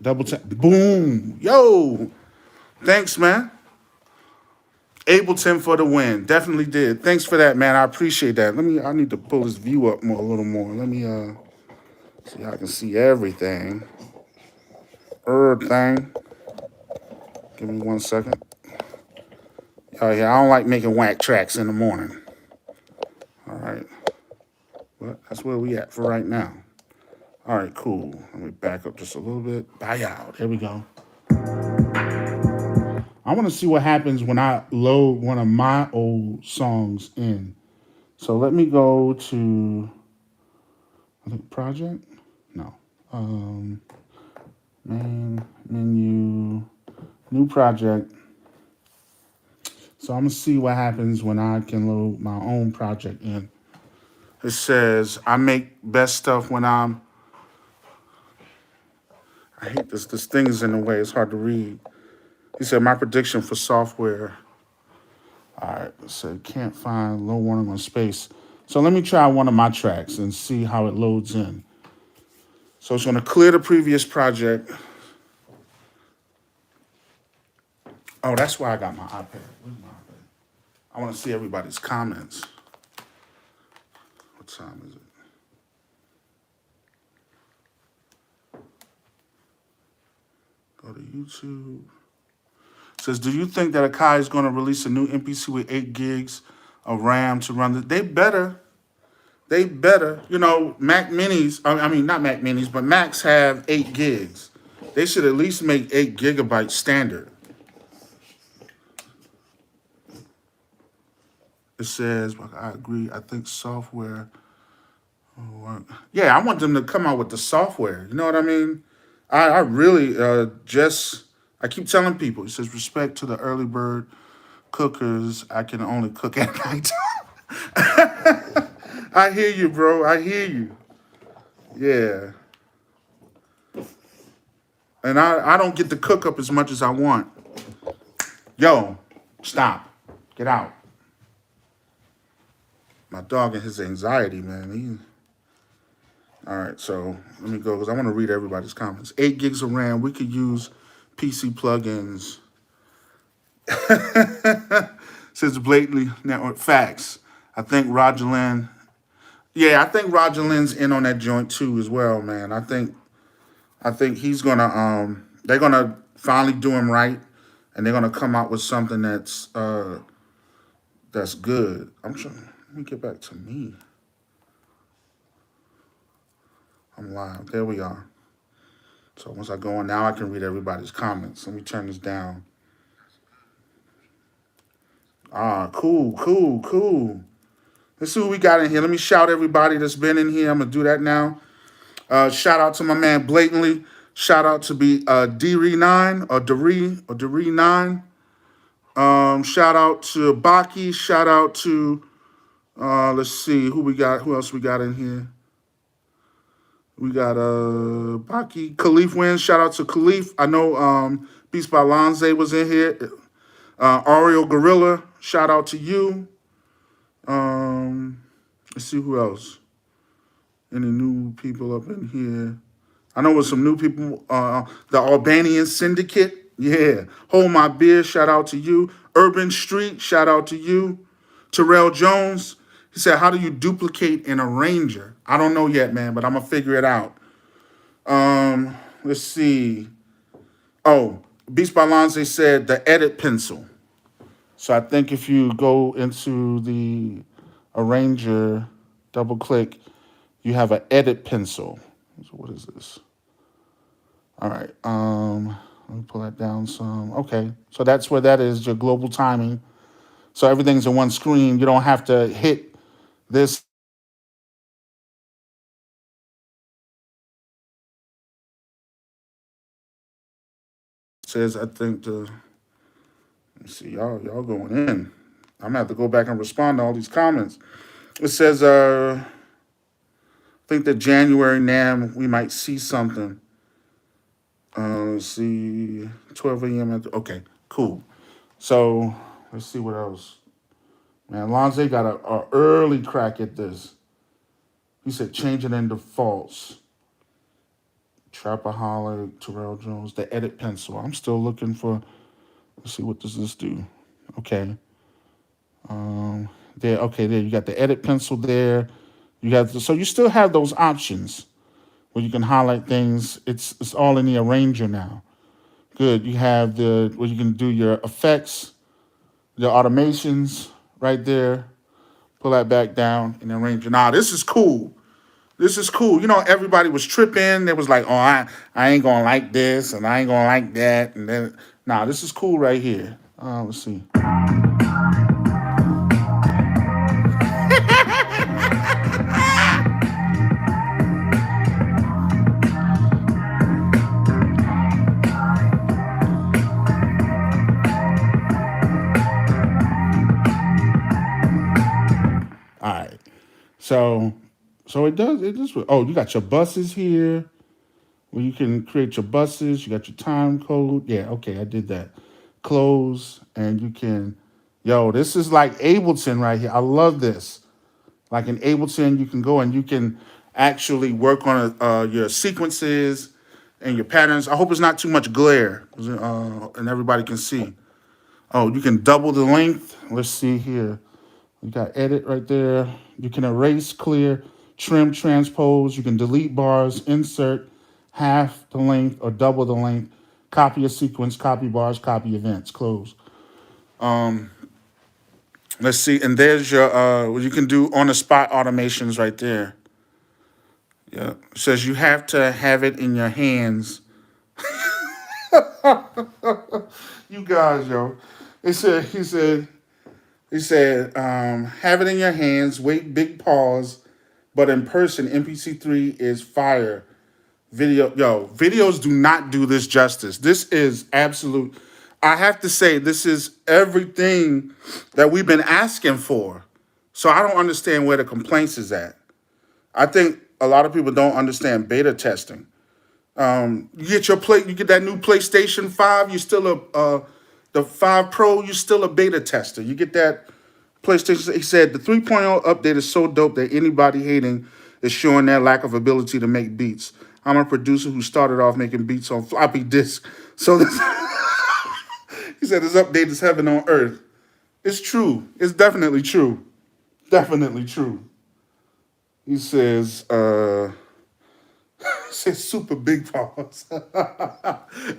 double tap. Boom. Yo. Thanks, man. Ableton for the win. Definitely did. Thanks for that, man. I appreciate that. I need to pull this view up more, a little more. Let me see how I can see everything. Everything. Give me 1 second. Oh yeah, I don't like making whack tracks in the morning. All right. Well, that's where we at for right now. All right, cool. Let me back up just a little bit. Bye out. There we go. I want to see what happens when I load one of my old songs in. So let me go to, I think, project? No. Main, menu, new project. So I'm going to see what happens when I can load my own project in. It says, I make best stuff when I hate this. This thing is in the way. It's hard to read. He said, my prediction for software. All right, so can't find low warning on space. So let me try one of my tracks and see how it loads in. So it's going to clear the previous project. Oh, that's why I got my iPad. Where's my iPad? I want to see everybody's comments. What time is it? Go to YouTube. It says, do you think that Akai is going to release a new MPC with 8 gigs of RAM to run the? They better. They better. You know, Mac Minis, I mean, not Mac Minis, but Macs have 8 gigs. They should at least make 8 gigabytes standard. It says, well, I agree. I think software. Yeah, I want them to come out with the software. You know what I mean? I really I keep telling people, it says, respect to the early bird cookers. I can only cook at night. I hear you, bro. I hear you. Yeah. And I don't get to cook up as much as I want. Yo, stop. Get out. My dog and his anxiety, man. All right, so let me go because I want to read everybody's comments. 8 gigs of RAM. We could use PC plugins. Says blatantly network facts. I think Roger Lynn. Yeah, I think Roger Lynn's in on that joint too as well, man. I think he's gonna they're gonna finally do him right, and they're gonna come out with something that's good. I'm trying. Let me get back to me. I'm live. There we are. So once I go on now, I can read everybody's comments. Let me turn this down. Cool. Let's see what we got in here. Let me shout everybody that's been in here. I'm gonna do that now. Shout out to my man Blatantly. Shout out to be Dre9 or Dre9. Shout out to Baki. Shout out to let's see who we got. Who else we got in here? We got Baki. Khalif wins. Shout out to Khalif. I know Beast by Lanze was in here. Ariel Gorilla. Shout out to you. Let's see who else. Any new people up in here? I know with some new people. The Albanian Syndicate. Yeah. Hold My Beer. Shout out to you. Urban Street. Shout out to you. Terrell Jones. He said, how do you duplicate an arranger? I don't know yet, man, but I'm going to figure it out. let's see. Oh, Beast by Lonze said the edit pencil. So I think if you go into the arranger, double click, you have an edit pencil. So what is this? All right. Let me pull that down some. Okay. So that's where that is, your global timing. So everything's in one screen. You don't have to hit this. Says I think the let's see, y'all going in. I'm gonna have to go back and respond to all these comments. It says I think the January NAM we might see something. Let's see, 12 a.m. Okay, cool. So let's see what else. Man, Lonze got a early crack at this. He said change it in defaults. Trapaholic, Terrell Jones, the edit pencil. I'm still looking for. Let's see what does this do. Okay. There. Okay. There. You got the edit pencil there. You got so you still have those options where you can highlight things. It's all in the arranger now. Good. You have the where you can do your effects, your automations right there. Pull that back down in the arranger. Now this is cool. This is cool. You know, everybody was tripping. They was like, oh, I ain't gonna like this and I ain't gonna like that. And then nah, this is cool right here. Let's see. All right. So it does oh, you got your buses here where you can create your buses, you got your time code. Yeah, okay, I did that. Close and you can this is like Ableton right here. I love this. Like in Ableton, you can go and you can actually work on your sequences and your patterns. I hope it's not too much glare and everybody can see. Oh, you can double the length. Let's see here. You got edit right there. You can erase, clear, trim, transpose. You can delete bars, insert half the length or double the length, copy a sequence, copy bars, copy events, close. Let's see, and there's your what you can do on the spot automations right there. Yeah, it says you have to have it in your hands. You guys, yo. He said, have it in your hands, wait, big pause, but in person, MPC3 is fire. Videos do not do this justice. This is absolute. I have to say, this is everything that we've been asking for. So I don't understand where the complaints is at. I think a lot of people don't understand beta testing. You get that new PlayStation 5, you're still the 5 Pro, you're still a beta tester. You get that PlayStation, he said the 3.0 update is so dope that anybody hating is showing their lack of ability to make beats. I'm a producer who started off making beats on floppy disk. So this, he said this update is heaven on earth. It's true. It's definitely true. Definitely true. He says, says super big pause.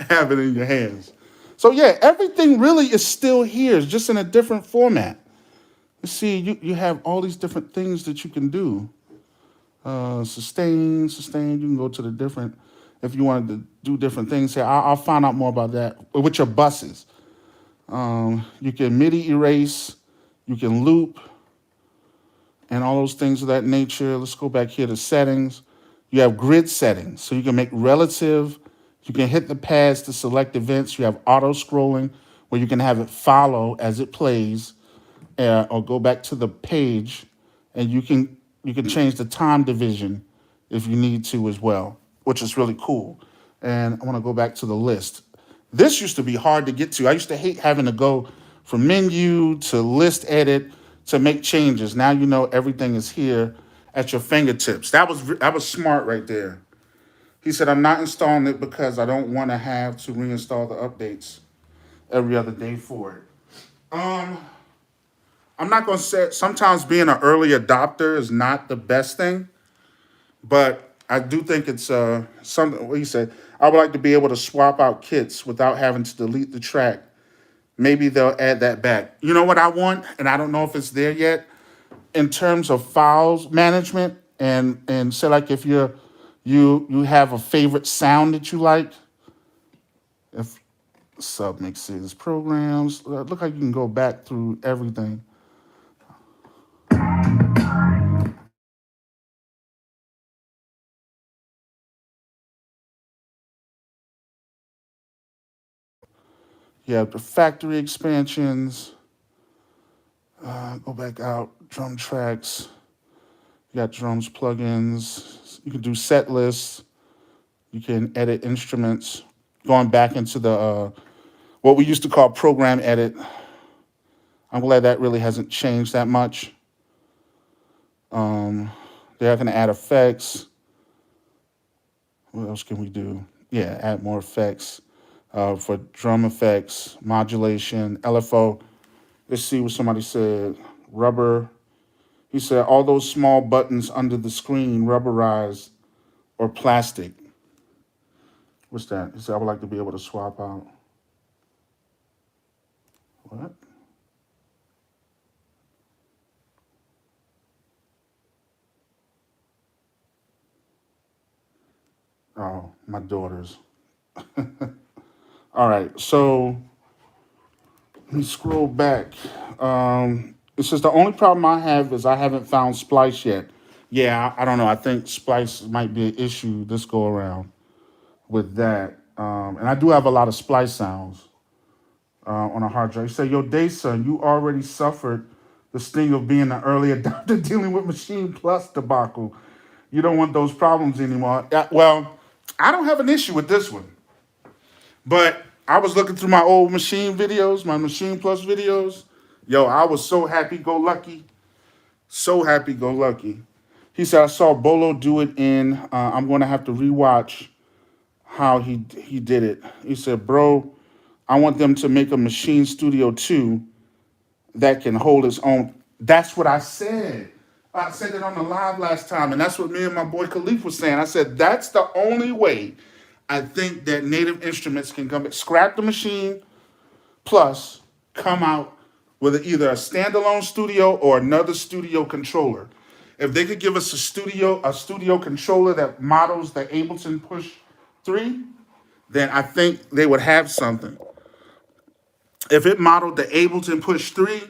Have it in your hands. So yeah, everything really is still here. It's just in a different format. You see, you have all these different things that you can do. Sustain. You can go to the different, if you wanted to do different things here. I'll find out more about that with your buses. You can MIDI erase, you can loop, and all those things of that nature. Let's go back here to settings. You have grid settings, so you can make relative. You can hit the pads to select events. You have auto scrolling, where you can have it follow as it plays, or go back to the page, and you can change the time division if you need to as well, which is really cool. And I want to go back to the list. This used to be hard to get to. I used to hate having to go from menu to list edit to make changes. Now you know everything is here at your fingertips. That was smart right there. He said, I'm not installing it because I don't want to have to reinstall the updates every other day for it. I'm not going to say, sometimes being an early adopter is not the best thing, but I do think it's something. What he said, I would like to be able to swap out kits without having to delete the track. Maybe they'll add that back. You know what I want, and I don't know if it's there yet. In terms of files management, and say like if you have a favorite sound that you like, if submixes programs, look like you can go back through everything. You have the factory expansions. Go back out, drum tracks. You got drums plugins. You can do set lists. You can edit instruments. Going back into the what we used to call program edit. I'm glad that really hasn't changed that much. They're going to add effects. What else can we do? Yeah, add more effects for drum effects, modulation, LFO. Let's see what somebody said. Rubber. He said all those small buttons under the screen, rubberized or plastic. What's that? He said I would like to be able to swap out. What? Oh, my daughters. All right, so let me scroll back. It says the only problem I have is I haven't found Splice yet. Yeah, I don't know. I think Splice might be an issue this go around with that. And I do have a lot of Splice sounds on a hard drive. You say, yo, Dayson, you already suffered the sting of being an early adopter dealing with Maschine Plus debacle. You don't want those problems anymore. Well, I don't have an issue with this one. But I was looking through my old Maschine videos, my Maschine Plus videos. Yo, I was so happy go lucky. So happy go lucky. He said, I saw Bolo do it in, I'm going to have to rewatch how he did it. He said, bro, I want them to make a Maschine Studio 2 that can hold its own. That's what I said. I said it on the live last time, and that's what me and my boy Khalif was saying. I said, that's the only way I think that Native Instruments can come, scrap the Maschine Plus, come out with either a standalone studio or another studio controller. If they could give us a studio controller that models the Ableton Push 3, then I think they would have something. If it modeled the Ableton Push 3,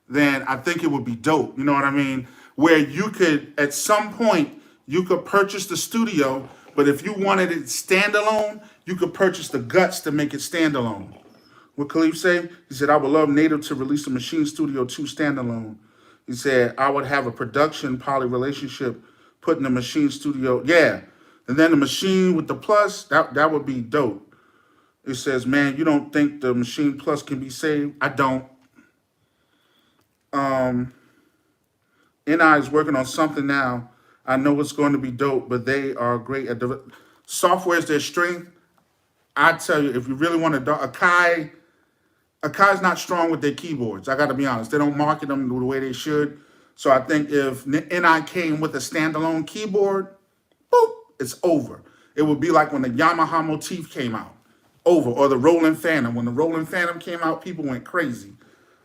then I think it would be dope. You know what I mean? Where you could, at some point, you could purchase the studio, but if you wanted it standalone, you could purchase the guts to make it standalone. What Khalif say? He said, I would love Native to release a Maschine Studio 2 standalone. He said, I would have a production poly relationship putting the Maschine Studio. Yeah. And then the Maschine with the plus, that would be dope. It says, man, you don't think the Maschine Plus can be saved? I don't. NI is working on something now. I know it's going to be dope, but they are great at software is their strength. I tell you, if you really want to, Akai's not strong with their keyboards. I got to be honest. They don't market them the way they should. So I think if NI came with a standalone keyboard, boop, it's over. It would be like when the Yamaha Motif came out, over, or the Roland Phantom. When the Roland Phantom came out, people went crazy.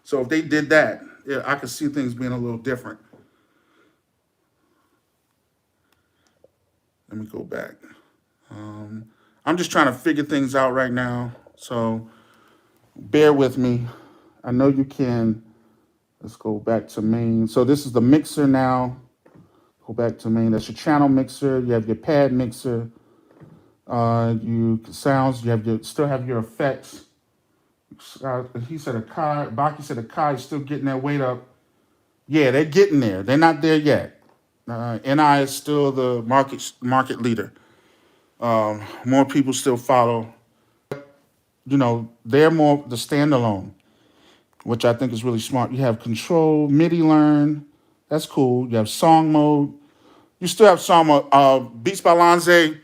So if they did that, yeah, I could see things being a little different. Let me go back. I'm just trying to figure things out right now. So bear with me. I know you can. Let's go back to main. So this is the mixer now. Go back to main. That's your channel mixer. You have your pad mixer. You sounds. You have your still have your effects. He said Akai. Baki said Akai is still getting that weight up. Yeah, they're getting there. They're not there yet. NI is still the market leader. More people still follow. You know, they're more the standalone, which I think is really smart. You have control, MIDI learn. That's cool. You have song mode. You still have song mode. Beats by Lanze,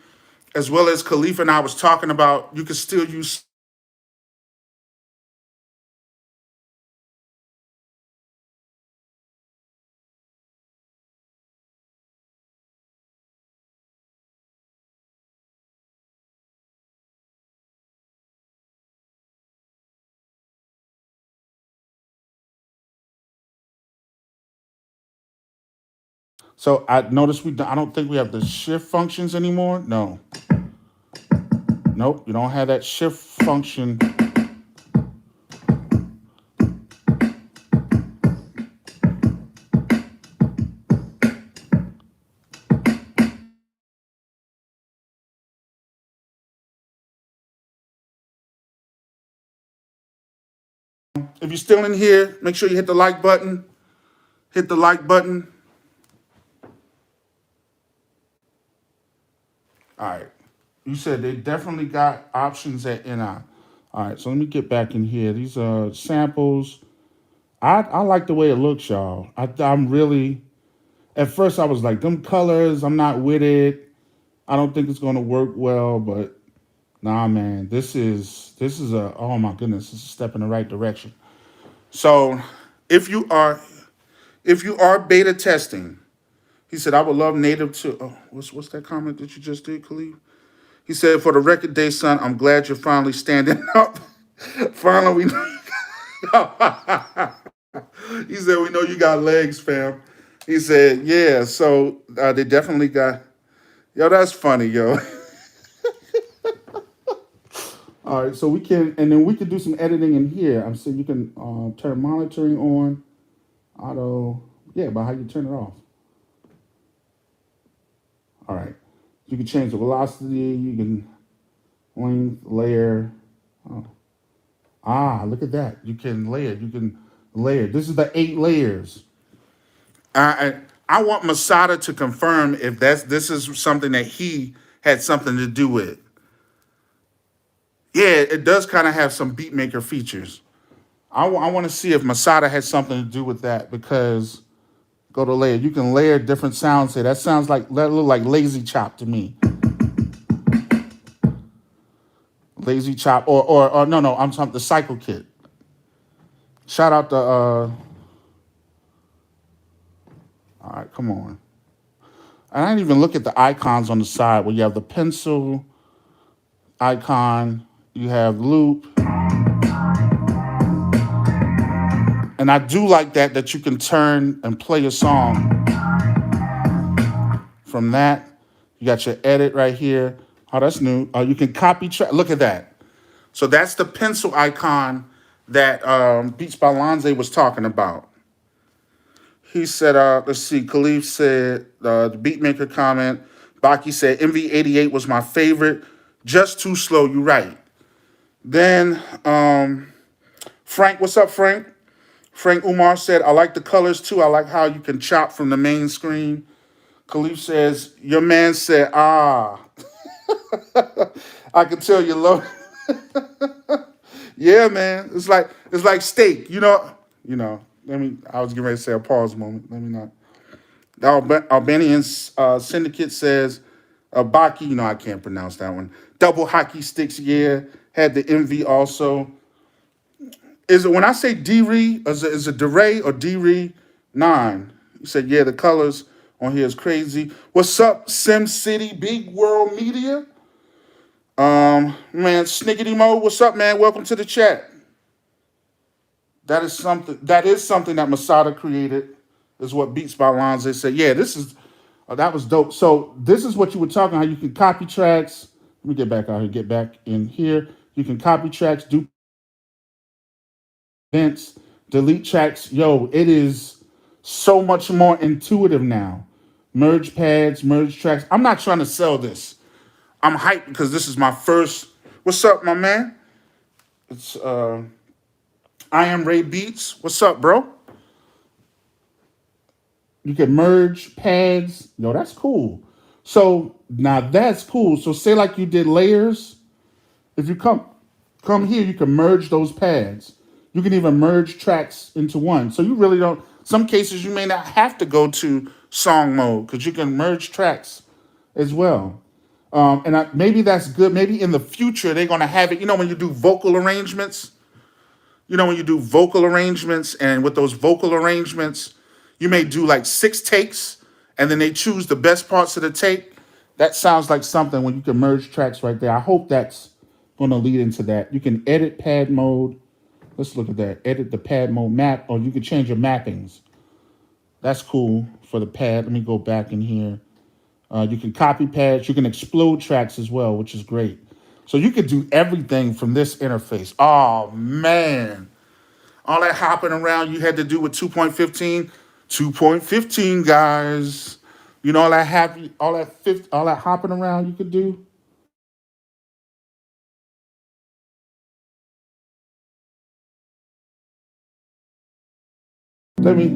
as well as Khalifa and I was talking about, you can still use So I notice I don't think we have the shift functions anymore. No. Nope, you don't have that shift function. If you're still in here, make sure you hit the like button. Hit the like button. All right. You said they definitely got options at NI. All right, so let me get back in here. These are samples. I like the way it looks, y'all. I'm really, at first I was like, them colors, I'm not with it. I don't think it's going to work well, but nah, man, this is oh my goodness, this is a step in the right direction. So if you are beta testing, he said, I would love native to, oh, what's that comment that you just did, Khalid? He said, for the record day, son, I'm glad you're finally standing up. Finally, we he said, we know you got legs, fam. He said, yeah, so they definitely got, yo, that's funny, yo. All right, so we can, and then we can do some editing in here. I'm saying you can turn monitoring on, auto, yeah, but how you turn it off. All right, you can change the velocity, you can length, layer. Oh. Ah, look at that. You can layer. This is the 8 layers. I want Masada to confirm if this is something that he had something to do with. Yeah, it does kind of have some beatmaker features. I want to see if Masada had something to do with that, because go to layer. You can layer different sounds here. That look like Lazy Chop to me. Lazy Chop or no, I'm talking the Cycle Kit. Shout out to all right, come on. And I didn't even look at the icons on the side where you have the pencil icon, you have loop. And I do like that you can turn and play a song from that. You got your edit right here. Oh, that's new. You can copy track. Look at that. So that's the pencil icon that Beats by Lonze was talking about. He said, let's see, Khalif said, the beatmaker comment. Baki said, MV88 was my favorite. Just too slow, you right. Then Frank, what's up, Frank? Frank Umar said, I like the colors too. I like how you can chop from the main screen. Khalif says, your man said, ah. I can tell you love. Yeah, man. It's like steak, you know. I was getting ready to say a pause moment. Let me not. The Albanian Syndicate says, Baki, I can't pronounce that one. Double hockey sticks, yeah. Had the MV also. Is it when I say D-Re, is it DeRay or D-Re 9? He said, yeah, the colors on here is crazy. What's up, Sim City, Big World Media? Man, Sniggity Mo, what's up, man? Welcome to the chat. That is something that Masada created, is what Beats by Lonze said. Yeah, that was dope. So this is what you were talking, how you can copy tracks. Let me get back out here, get back in here. You can copy tracks, do events, delete tracks. Yo, it is so much more intuitive now. Merge pads, merge tracks. I'm not trying to sell this. I'm hyped because this is my first. What's up, my man? It's I Am Ray Beats. What's up, bro? You can merge pads. Yo, that's cool. So now that's cool. So say like you did layers. If you come here, you can merge those pads. You can even merge tracks into one. So you really don't. Some cases you may not have to go to song mode because you can merge tracks as well. Maybe that's good. Maybe in the future they're gonna have it. When you do vocal arrangements. When you do vocal arrangements, and with those vocal arrangements, you may do like 6 takes, and then they choose the best parts of the take. That sounds like something when you can merge tracks right there. I hope that's going to lead into that. You can edit pad mode. Let's look at that. Edit the pad mode map, or you can change your mappings. That's cool for the pad. Let me go back in here. You can copy pads. You can explode tracks as well, which is great. So you could do everything from this interface. Oh, man. All that hopping around you had to do with 2.15. 2.15, guys. You know all that all that hopping around you could do. Let me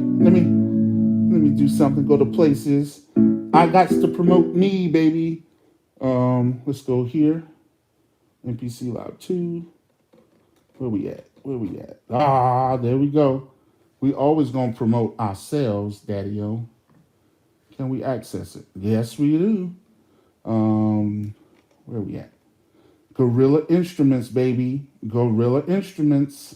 do something. Go to places. I got to promote me, baby. Let's go here. MPC Live 2. Where we at? Where we at? Ah, there we go. We always gonna promote ourselves, Daddy-O. Can we access it? Yes, we do. Where we at? Gorilla Instruments, baby. Gorilla Instruments.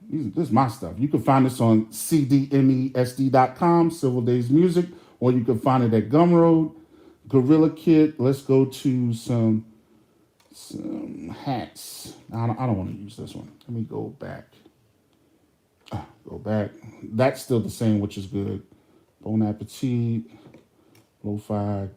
This is my stuff. You can find this on cdmesd.com, Civil Days Music, or you can find it at Gumroad. Gorilla Kit. Let's go to some hats. I don't want to use this one. Let me go back. Go back. That's still the same, which is good. Bon appetit. Lo-fi.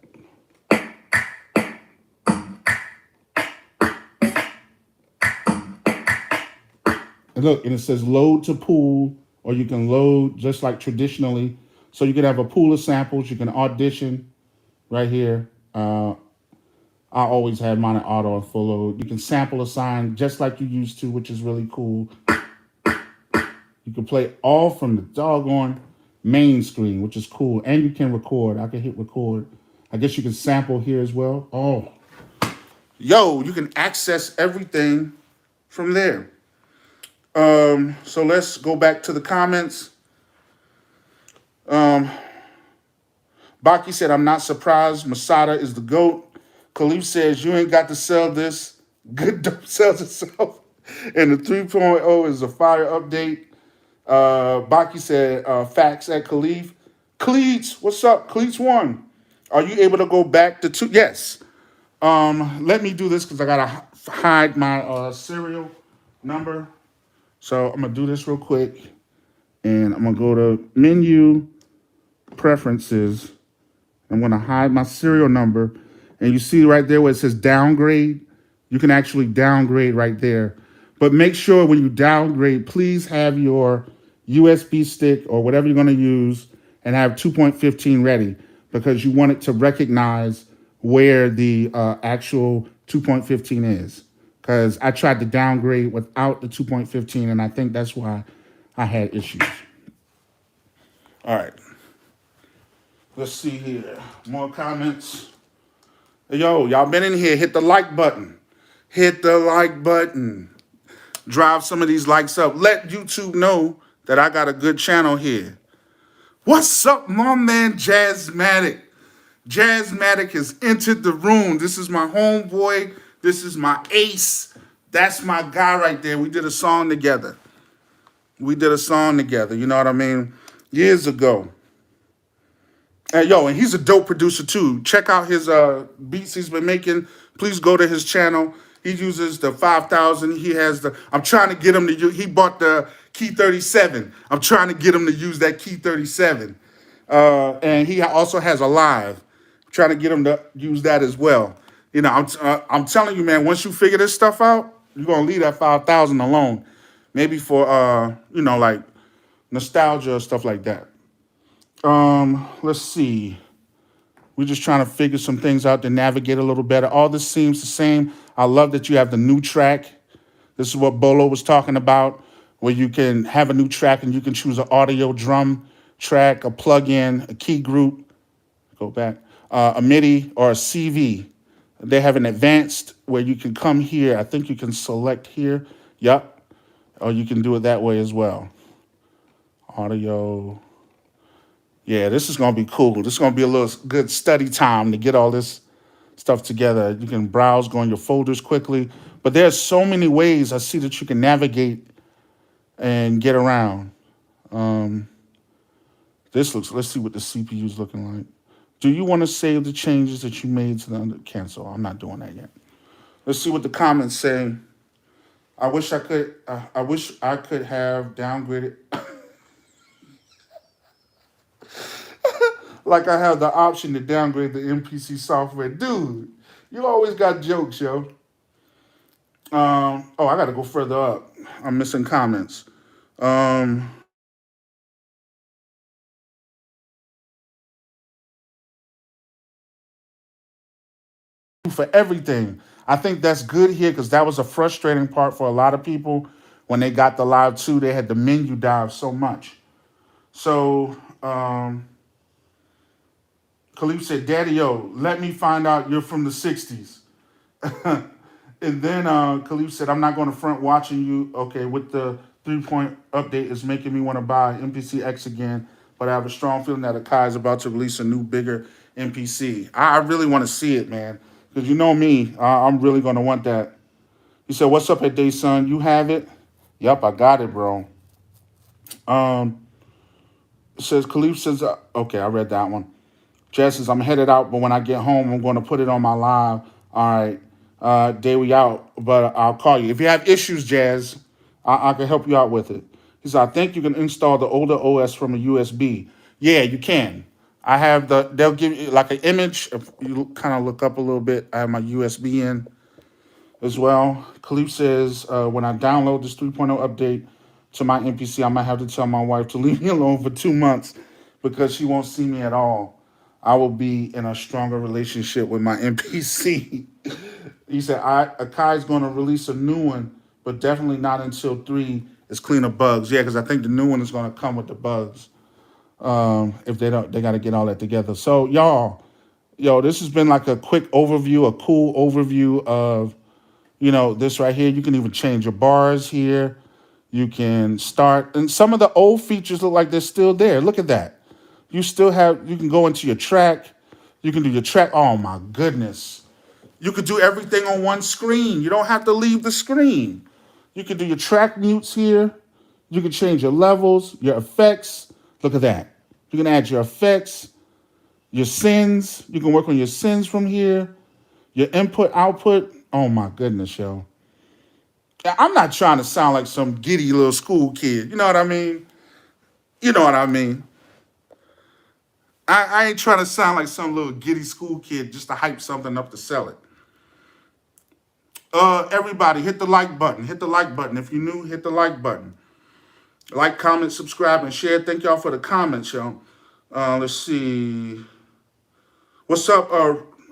And look, and it says load to pool, or you can load just like traditionally. So you can have a pool of samples. You can audition right here. I always have mine at auto and full load. You can sample assign just like you used to, which is really cool. You can play all from the doggone main screen, which is cool. And you can record. I can hit record. I guess you can sample here as well. Oh, yo, you can access everything from there. So let's go back to the comments. Baki said, I'm not surprised. Masada is the GOAT. Khalif says, you ain't got to sell this. Good dope sells itself. And the 3.0 is a fire update. Baki said, facts at Khalif. Cleats, what's up? Cleats 1. Are you able to go back to 2? Yes. Let me do this because I got to hide my serial number. So I'm going to do this real quick. And I'm going to go to menu, preferences. I'm going to hide my serial number. And you see right there where it says downgrade, you can actually downgrade right there. But make sure when you downgrade, please have your USB stick or whatever you're going to use and have 2.15 ready because you want it to recognize where the actual 2.15 is. Because I tried to downgrade without the 2.15, and I think that's why I had issues. All right. Let's see here. More comments. Hey, yo, y'all been in here. Hit the like button. Hit the like button. Drive some of these likes up. Let YouTube know that I got a good channel here. What's up, my man Jazzmatic? Jazzmatic has entered the room. This is my homeboy. This is my ace. That's my guy right there. We did a song together. You know what I mean? Years ago. Yo, and he's a dope producer too. Check out his beats he's been making. Please go to his channel. He uses the 5000. He has I'm trying to get him to use, he bought the Key 37. I'm trying to get him to use that Key 37. And he also has a live. I'm trying to get him to use that as well. You know, I'm telling you, man, once you figure this stuff out, you're going to leave that 5000 alone. Maybe for, like nostalgia or stuff like that. Let's see. We're just trying to figure some things out to navigate a little better. All this seems the same. I love that you have the new track. This is what Bolo was talking about, where you can have a new track and you can choose an audio drum track, a plug-in, a key group, go back, a MIDI or a CV. They have an advanced where you can come here. I think you can select here. Yep. Or you can do it that way as well. Audio. Yeah, this is going to be cool. This is going to be a little good study time to get all this stuff together. You can browse, go in your folders quickly. But there's so many ways I see that you can navigate and get around. Let's see what the CPU is looking like. Do you want to save the changes that you made to the cancel? I'm not doing that yet. Let's see what the comments say. I wish I could have downgraded. like I have the option to downgrade the MPC software. Dude, you always got jokes, yo. Oh, I got to go further up. I'm missing comments. Um, for everything. I think that's good here because that was a frustrating part for a lot of people when they got the live 2. They had the menu dive so much. So, Khalif said, Daddy, yo, let me find out you're from the 60s. And then Khalif said, I'm not going to front watching you. Okay, with the 3-point update is making me want to buy MPC X again, but I have a strong feeling that Akai is about to release a new, bigger MPC. I really want to see it, man, because you know me, I'm really going to want that. He said, what's up at Day Son? You have it? Yep, I got it, bro. Um, it says, Khalif says, okay, I read that one. Jess says, I'm headed out, but when I get home, I'm going to put it on my live. All right. Day we out, but I'll call you. If you have issues, Jazz, I can help you out with it. He said, I think you can install the older OS from a USB. Yeah, you can. I have they'll give you like an image. If you kind of look up a little bit, I have my USB in as well. Khalif says, when I download this 3.0 update to my MPC, I might have to tell my wife to leave me alone for 2 months because she won't see me at all. I will be in a stronger relationship with my MPC. He said, Akai is going to release a new one, but definitely not until 3 is clean of bugs. Yeah, because I think the new one is going to come with the bugs. If they don't, they got to get all that together. So, yo, this has been like a quick overview, a cool overview of, this right here. You can even change your bars here. You can start, and some of the old features look like they're still there. Look at that. You can go into your track. You can do your track. Oh my goodness. You could do everything on one screen. You don't have to leave the screen. You can do your track mutes here. You can change your levels, your effects. Look at that. You can add your effects, your sends. You can work on your sends from here. Your input, output. Oh my goodness, yo. I'm not trying to sound like some giddy little school kid. You know what I mean? You know what I mean? I ain't trying to sound like some little giddy school kid just to hype something up to sell it. Everybody, hit the like button. Hit the like button. If you're new, hit the like button. Like, comment, subscribe, and share. Thank y'all for the comments, yo. Let's see. What's up?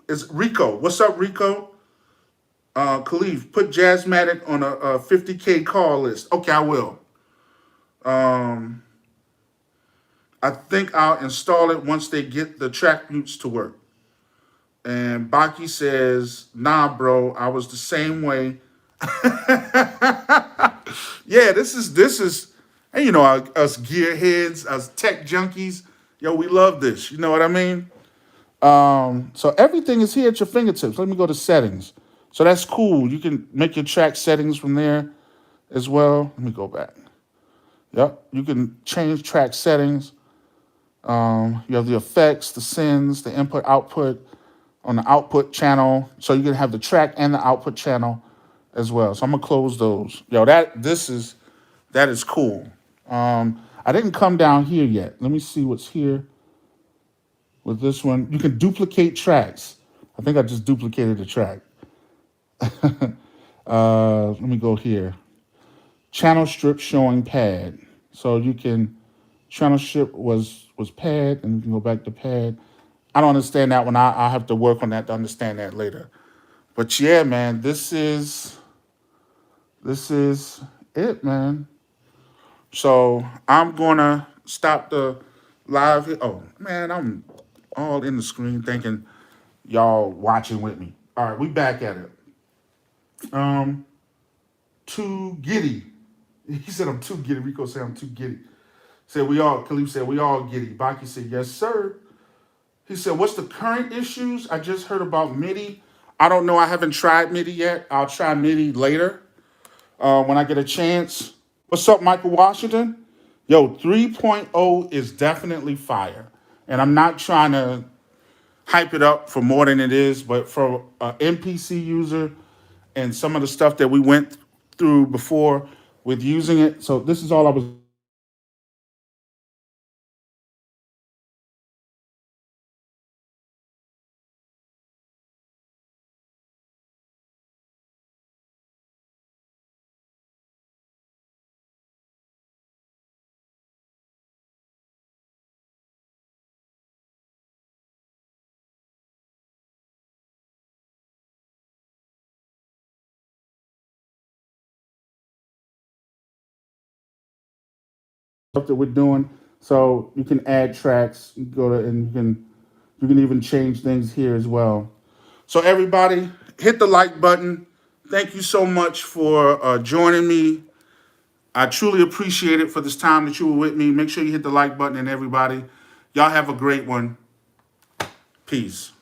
Is Rico? What's up, Rico? Khalif, put Jazzmatic on a 50K call list. Okay, I will. I think I'll install it once they get the track mutes to work. And Baki says, nah, bro, I was the same way. Yeah, this is, and us gearheads, us tech junkies, yo, we love this. You know what I mean? So everything is here at your fingertips. Let me go to settings. So that's cool. You can make your track settings from there as well. Let me go back. Yep, you can change track settings. You have the effects, the sends, the input, output on the output channel. So you can have the track and the output channel as well. So I'm gonna close those. Yo, that is cool. I didn't come down here yet. Let me see what's here with this one. You can duplicate tracks. I think I just duplicated the track. Let me go here. Channel strip showing pad. So you can channel strip was pad, and you can go back to pad. I don't understand that one. I have to work on that to understand that later. But yeah, man, this is it, man. So I'm gonna stop the live here. Oh man, I'm all in the screen thinking y'all watching with me. All right, we back at it. Too giddy. He said I'm too giddy. Rico said I'm too giddy. Khalif said we all giddy. Baki said yes, sir. He said, what's the current issues? I just heard about MIDI. I don't know. I haven't tried MIDI yet. I'll try MIDI later when I get a chance. What's up, Michael Washington? Yo, 3.0 is definitely fire. And I'm not trying to hype it up for more than it is, but for an MPC user and some of the stuff that we went through before with using it. So this is all I was stuff that we're doing. So you can add tracks, you go to, and you can even change things here as well. So everybody, hit the like button. Thank you so much for joining me. I truly appreciate it for this time that you were with me. Make sure you hit the like button, and everybody, y'all have a great one. Peace.